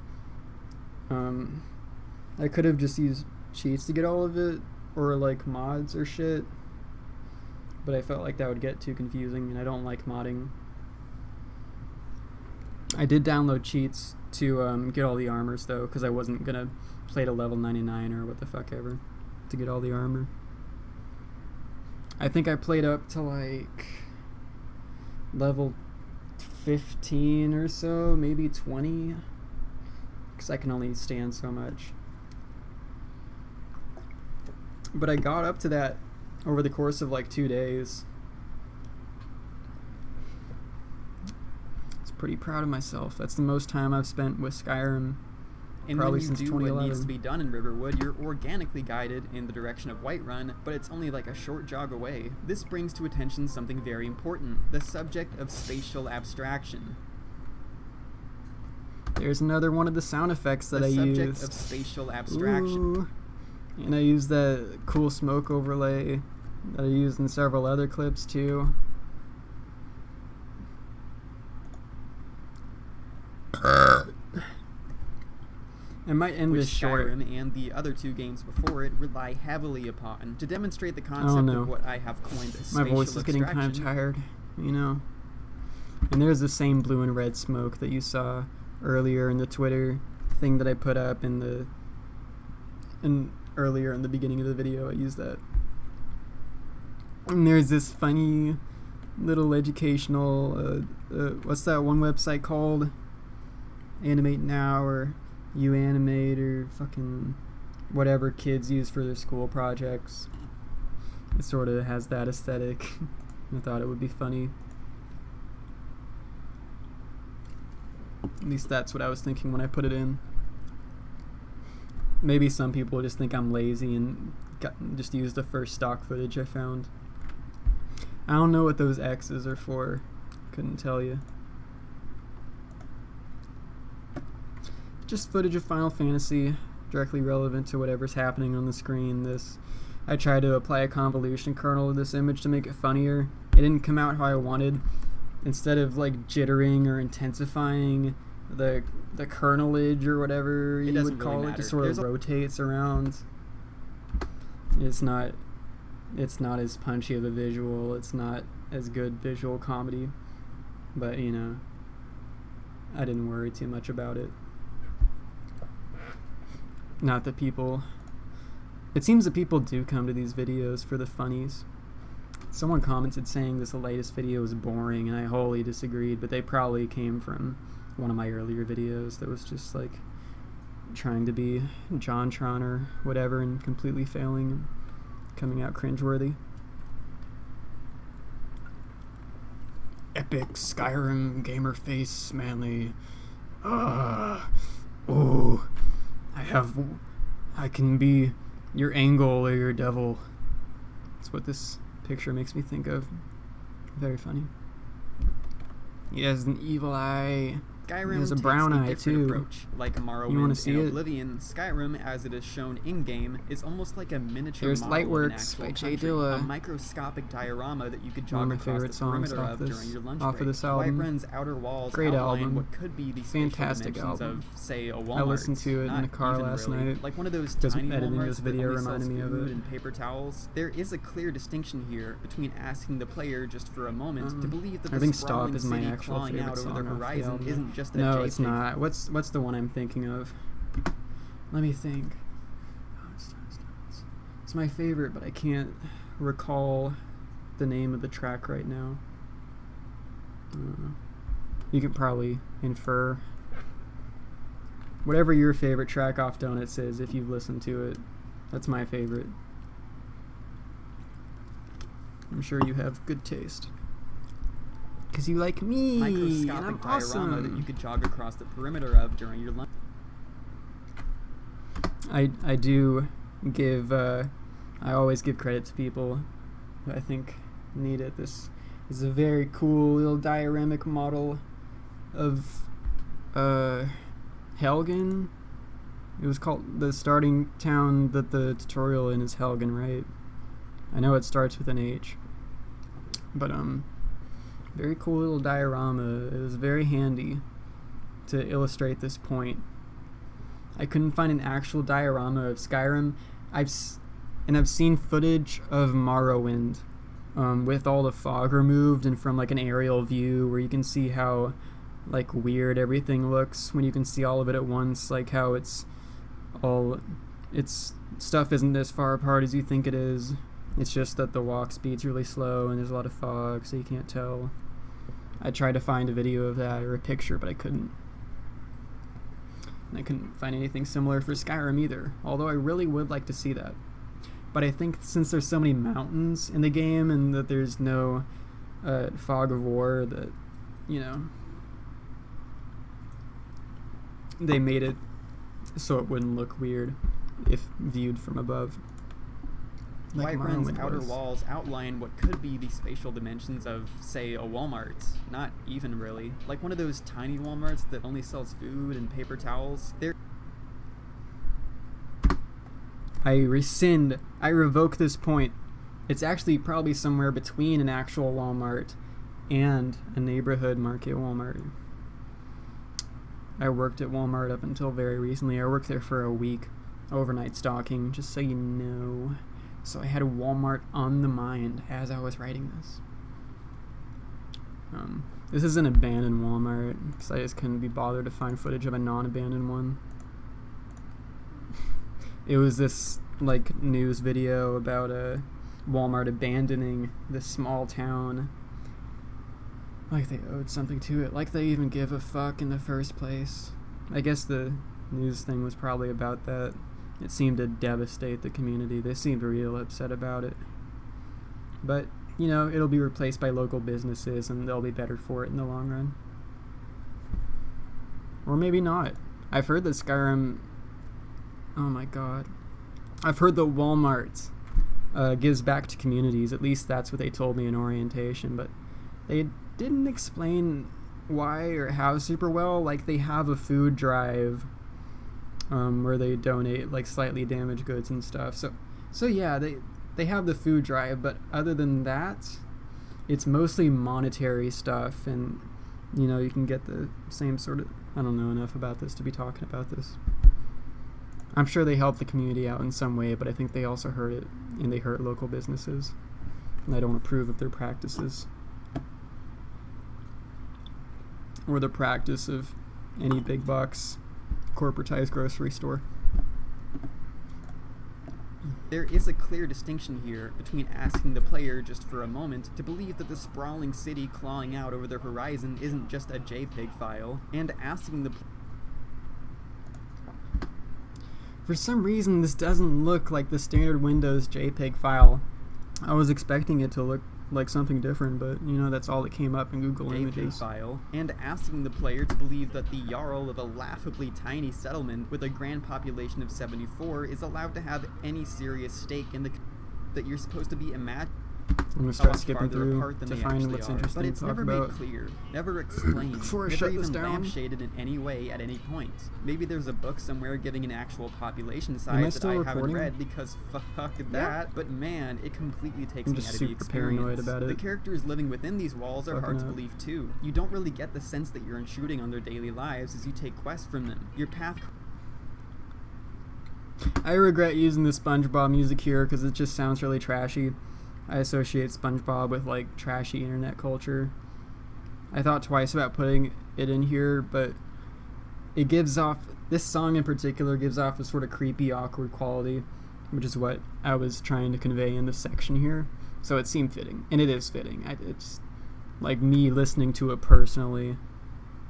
I could have just used cheats to get all of it, or like mods or shit, but I felt like that would get too confusing, and I don't like modding. I did download cheats to get all the armors though, because I wasn't gonna play to level 99 or what the fuck ever to get all the armor. I think I played up to like level 15 or so, maybe 20, because I can only stand so much. But I got up to that over the course of like 2 days. I was pretty proud of myself. That's the most time I've spent with Skyrim. And probably when you since do 2011. what needs to be done in Riverwood, you're organically guided in the direction of Whiterun, but it's only like a short jog away. This brings to attention something very important, the subject of spatial abstraction. There's another one of the sound effects that I used. The subject of spatial abstraction. Ooh. And I used that cool smoke overlay that I used in several other clips too. I might end Which this short. Skyrim and the other two games before it rely heavily upon to demonstrate the concept of what I have coined as My spatial voice is getting kind of tired, you know. And there's the same blue and red smoke that you saw earlier in the Twitter thing that I put up earlier in the beginning of the video. I used that. And there's this funny little educational what's that one website called? Animate Now or You Animate or fucking whatever kids use for their school projects. It sort of has that aesthetic. I thought it would be funny. At least that's what I was thinking when I put it in. Maybe some people just think I'm lazy and just use the first stock footage I found. I don't know what those X's are for. Couldn't tell you. Just footage of Final Fantasy, directly relevant to whatever's happening on the screen. I tried to apply a convolution kernel to this image to make it funnier. It didn't come out how I wanted. Instead of like jittering or intensifying the kernelage or whatever you would call it, just sort of rotates around. It's not as punchy of a visual. It's not as good visual comedy. But, you know, I didn't worry too much about it. Not that people... It seems that people do come to these videos for the funnies. Someone commented saying this latest video was boring, and I wholly disagreed, but they probably came from one of my earlier videos that was just, like, trying to be JonTron or whatever and completely failing and coming out cringeworthy. Epic Skyrim gamer face manly. Oh, I can be your angel or your devil. That's what this picture makes me think of. Very funny. He has an evil eye. Skyrim has a takes brown a eye, different too. approach. Like You wanna Morrowind see and it? Oblivion, Skyrim, as it is shown in-game, is almost like a miniature Here's model of an Lightworks actual by Jay country, Dilla. a microscopic diorama that you could One jog of my across favorite the songs perimeter off of this- during your lunch off of break. this album. Whiterun's outer walls Great outline album. what could be the spatial Fantastic dimensions album. of, say, a Walmart. I listened to it in Not the car even last really. night. Like one of those Just tiny editing Walmarts this that video only sells reminded me of food it. and paper towels. There is a clear distinction here between asking the player just for a moment to believe that I the think sprawling Stop is my city actual clawing favorite out over song the off the horizon album. isn't just a No, JPEG. it's not. What's the one I'm thinking of? Let me think. It's my favorite, but I can't recall the name of the track right now. You can probably infer. Whatever your favorite track off Donuts is, if you've listened to it, that's my favorite. I'm sure you have good taste. Because you like me, and Microscopic I'm diorama awesome. that you could jog across the perimeter of during your lunch. I do give I always give credit to people who I think need it. This is a very cool little dioramic model of Helgen. It was called the starting town that the tutorial in is Helgen, right? I know it starts with an H. But very cool little diorama. It was very handy to illustrate this point. I couldn't find an actual diorama of Skyrim. I've seen footage of Morrowind with all the fog removed and from like an aerial view where you can see how like weird everything looks when you can see all of it at once, like how its stuff isn't as far apart as you think it is. It's just that the walk speed's really slow and there's a lot of fog, so you can't tell. I tried to find a video of that or a picture, but I couldn't. And I couldn't find anything similar for Skyrim either, although I really would like to see that. But I think since there's so many mountains in the game and that there's no fog of war, that, you know, they made it so it wouldn't look weird if viewed from above. Like Whiterun's Morrowind outer was. walls outline what could be the spatial dimensions of, say, a Walmart. Not even really. Like one of those tiny Walmarts that only sells food and paper towels. I revoke this point. It's actually probably somewhere between an actual Walmart and a neighborhood market Walmart. I worked at Walmart up until very recently. I worked there for a week, overnight stocking, just so you know. So I had a Walmart on the mind as I was writing this. This is an abandoned Walmart, because I just couldn't be bothered to find footage of a non-abandoned one. It was this like news video about a Walmart abandoning this small town. Like they owed something to it, like they even give a fuck in the first place. I guess the news thing was probably about that. It seemed to devastate the community. They seemed real upset about it. But, you know, it'll be replaced by local businesses and they'll be better for it in the long run. Or maybe not. I've heard that Skyrim... Oh my god. I've heard that Walmart gives back to communities. At least that's what they told me in orientation. But they didn't explain why or how super well. Like, they have a food drive where they donate like slightly damaged goods and stuff. So yeah, they have the food drive, but other than that, it's mostly monetary stuff, and you know, you can get the same sort of... I don't know enough about this to be talking about this. I'm sure they help the community out in some way, but I think they also hurt it, and they hurt local businesses, and I don't approve of their practices or the practice of any big box corporatized grocery store. There is a clear distinction here between asking the player just for a moment to believe that the sprawling city clawing out over the horizon isn't just a JPEG file, and asking the For some reason, this doesn't look like the standard Windows JPEG file. I was expecting it to look like something different, but you know, that's all that came up in Google JPEG Images. file, and asking the player to believe that the Jarl of a laughably tiny settlement with a grand population of 74 is allowed to have any serious stake in the that you're supposed to be I'm gonna a start lot skipping farther through apart than to they find actually what's are. interesting But it's to talk never about. made clear, never explained, Before I never shut even this down. lampshaded in any way at any point. Maybe there's a book somewhere giving an actual population Am I size that still I haven't recording? read because fuck that. But man, it completely takes I'm me just out of the super experience. paranoid about The it. characters living within these walls are Fucking hard to up. believe too. You don't really get the sense that you're intruding on their daily lives as you take quests from them. Your path I regret using the SpongeBob music here because it just sounds really trashy. I associate SpongeBob with like trashy internet culture. I thought twice about putting it in here, but it gives off, this song in particular gives off a sort of creepy, awkward quality, which is what I was trying to convey in this section here. So it seemed fitting, and it is fitting. It's like me listening to it personally.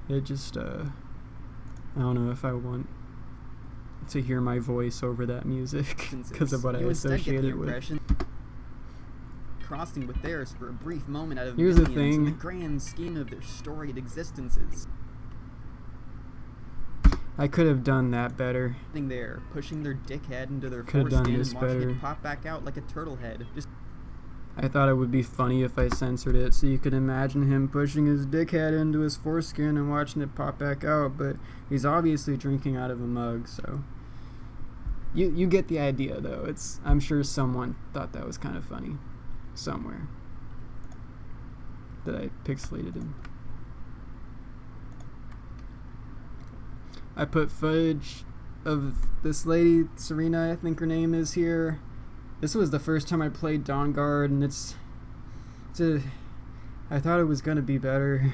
It just, I don't know if I want to hear my voice over that music because of what I you instead get associate the it with. impression crossing with theirs for a brief moment out of Here's the millions in the thing. grand scheme of their storied existences. I could have done that better. Sitting there, pushing their dickhead into their Could've done foreskin this and watching better. it pop back out like a turtle head. Just I thought it would be funny if I censored it so you could imagine him pushing his dickhead into his foreskin and watching it pop back out, but he's obviously drinking out of a mug, so you get the idea though. I'm sure someone thought that was kind of funny somewhere that I pixelated him. I put footage of this lady, Serena, I think her name is here. This was the first time I played Dawn Guard, and I thought it was gonna be better,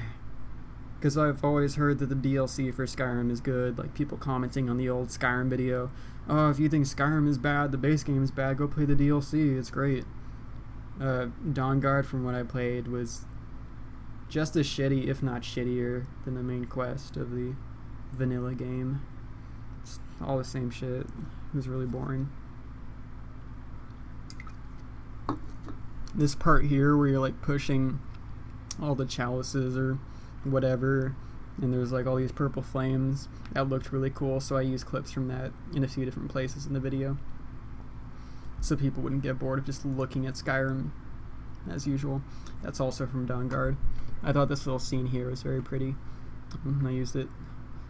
because I've always heard that the DLC for Skyrim is good, like people commenting on the old Skyrim video. Oh, if you think Skyrim is bad, the base game is bad, go play the DLC, it's great. Dawn Guard, from what I played, was just as shitty, if not shittier, than the main quest of the vanilla game. It's all the same shit. It was really boring. This part here where you're like pushing all the chalices or whatever, and there's like all these purple flames, that looked really cool, so I used clips from that in a few different places in the video so people wouldn't get bored of just looking at Skyrim as usual. That's also from Dawn Guard. I thought this little scene here was very pretty. I used it.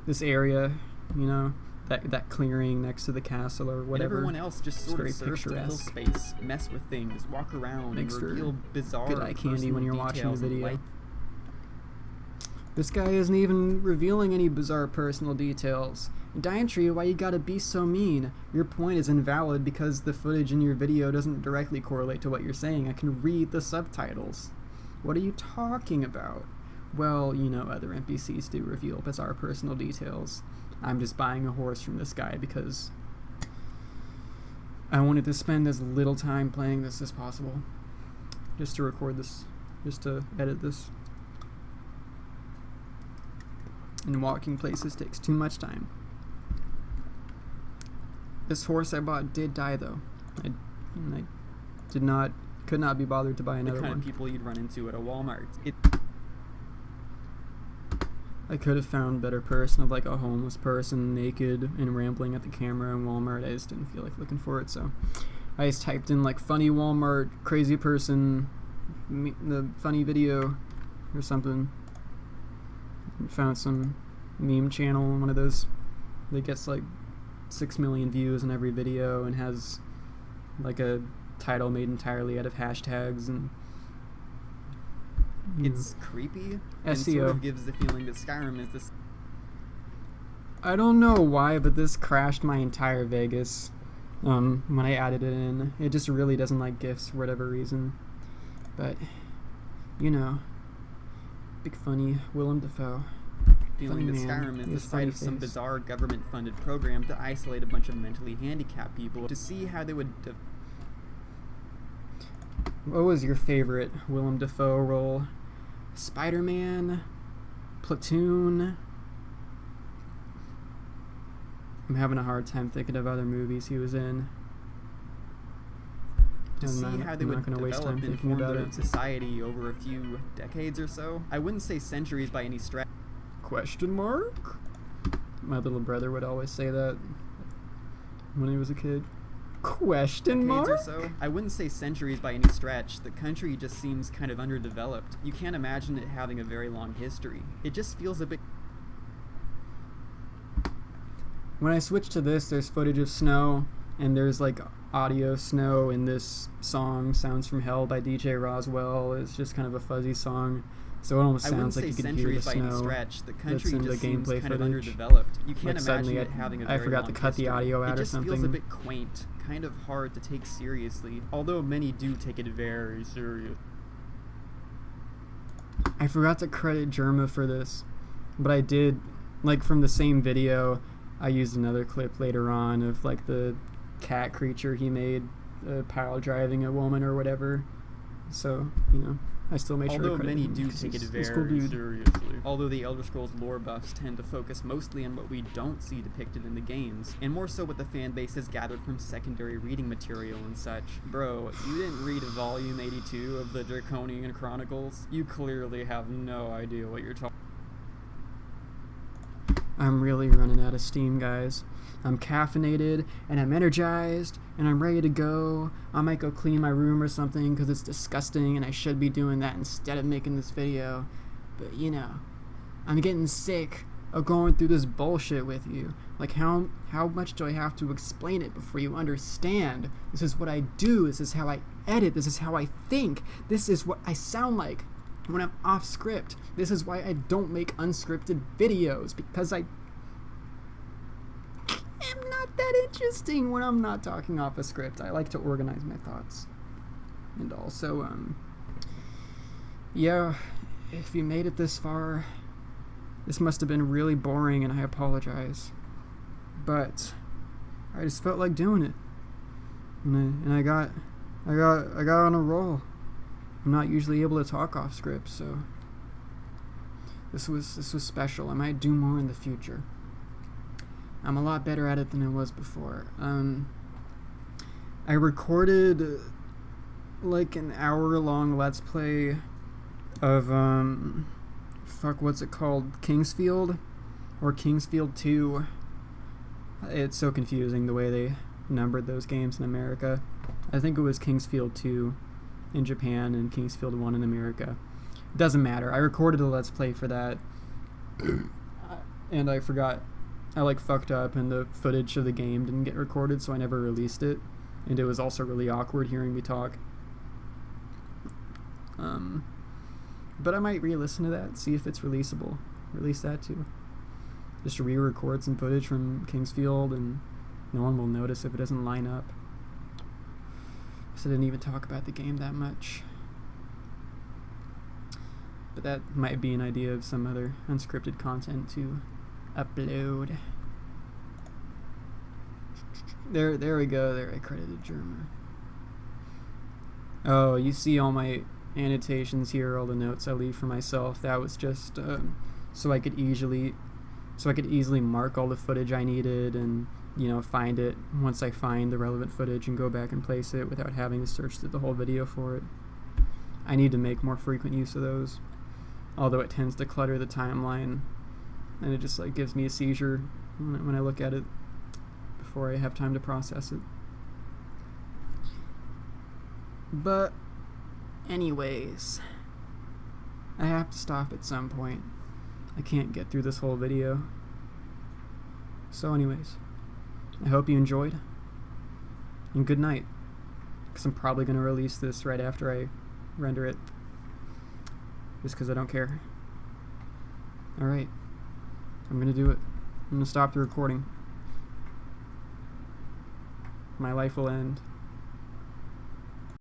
This area, you know, that clearing next to the castle or whatever. And everyone else just It's sort very of serves to fill picturesque. space, mess with things, walk around, Makes and for reveal bizarre good eye candy when you're watching the details and video. light. This guy isn't even revealing any bizarre personal details. Diantry, why you gotta be so mean? Your point is invalid because the footage in your video doesn't directly correlate to what you're saying. I can read the subtitles. What are you talking about? Well, you know, other NPCs do reveal bizarre personal details. I'm just buying a horse from this guy because I wanted to spend as little time playing this as possible. Just to record this, just to edit this. And walking places takes too much time. This horse I bought did die though. I could not be bothered to buy The another kind one. of people you'd run into at a Walmart. I could have found a better person of like a homeless person naked and rambling at the camera in Walmart. I just didn't feel like looking for it, so I just typed in like funny Walmart crazy person the funny video or something. Found some meme channel, one of those that gets like 6 million views in every video and has like a title made entirely out of hashtags, and It's creepy and SEO. sort of gives the feeling that Skyrim is this. I don't know why, but this crashed my entire Vegas when I added it in. It just really doesn't like GIFs for whatever reason. But, you know, big funny Willem Dafoe. Feeling Funny that man. Skyrim is He the has site funny of some face. bizarre government-funded program to isolate a bunch of mentally handicapped people to see how they would. What was your favorite Willem Dafoe role? Spider-Man? Platoon? I'm having a hard time thinking of other movies he was in. To see how they I'm would not gonna waste time develop and thinking form about their it. society over a few decades or so. I wouldn't say centuries by any stretch. Question mark? My little brother would always say that when he was a kid. Question decades or mark? so. I wouldn't say centuries by any stretch. The country just seems kind of underdeveloped. You can't imagine it having a very long history. It just feels a bit... When I switch to this, there's footage of snow, and there's like audio snow in this song, Sounds from Hell by DJ Roswell. It's just kind of a fuzzy song, so it almost I wouldn't sounds like say you can hear the centuries by any snow stretch. The that's country in the just seems gameplay kind of footage. underdeveloped. You can't Like suddenly imagine it having a I very forgot to long cut the history. audio out It or just feels a something. bit quaint, kind of hard to take seriously, although many do take it very serious. I forgot to credit Germa for this, but I did, like from the same video, I used another clip later on of like the cat creature he made, pile driving a woman or whatever. So, you know, I still made sure to Although credit many him do 'cause take it he's very a cool dude. seriously. Although the Elder Scrolls lore buffs tend to focus mostly on what we don't see depicted in the games, and more so what the fan base has gathered from secondary reading material and such. Bro, you didn't read volume 82 of the Draconian Chronicles? You clearly have no idea what you're talking. I'm really running out of steam, guys. I'm caffeinated, and I'm energized, and I'm ready to go. I might go clean my room or something, because it's disgusting, and I should be doing that instead of making this video. But, you know, I'm getting sick of going through this bullshit with you. Like, how much do I have to explain it before you understand? This is what I do. This is how I edit. This is how I think. This is what I sound like when I'm off script. This is why I don't make unscripted videos, because I am not that interesting when I'm not talking off a script. I like to organize my thoughts. And also, yeah, if you made it this far, this must have been really boring, and I apologize. But I just felt like doing it, and I got on a roll. I'm not usually able to talk off script, so this was special. I might do more in the future. I'm a lot better at it than I was before. I recorded like an hour-long Let's Play of what's it called? Kingsfield or Kingsfield 2. It's so confusing the way they numbered those games in America. I think it was Kingsfield 2 in Japan and Kingsfield 1 in America. Doesn't matter. I recorded a Let's Play for that, and I forgot. I like fucked up, and the footage of the game didn't get recorded, so I never released it. And it was also really awkward hearing me talk. But I might re-listen to that, see if it's releasable. Release that too. Just re-record some footage from Kingsfield, and no one will notice if it doesn't line up. So I didn't even talk about the game that much. But that might be an idea of some other unscripted content to upload. There we go. There, I credited German. Oh, you see all my annotations here, all the notes I leave for myself. That was just so I could easily mark all the footage I needed, and you know, find it once I find the relevant footage and go back and place it without having to search through the whole video for it. I need to make more frequent use of those, although it tends to clutter the timeline, and it just like gives me a seizure when I look at it before I have time to process it. But anyways, I have to stop at some point. I can't get through this whole video. So anyways, I hope you enjoyed, and good night, because I'm probably going to release this right after I render it, just because I don't care. Alright, I'm going to do it. I'm going to stop the recording. My life will end.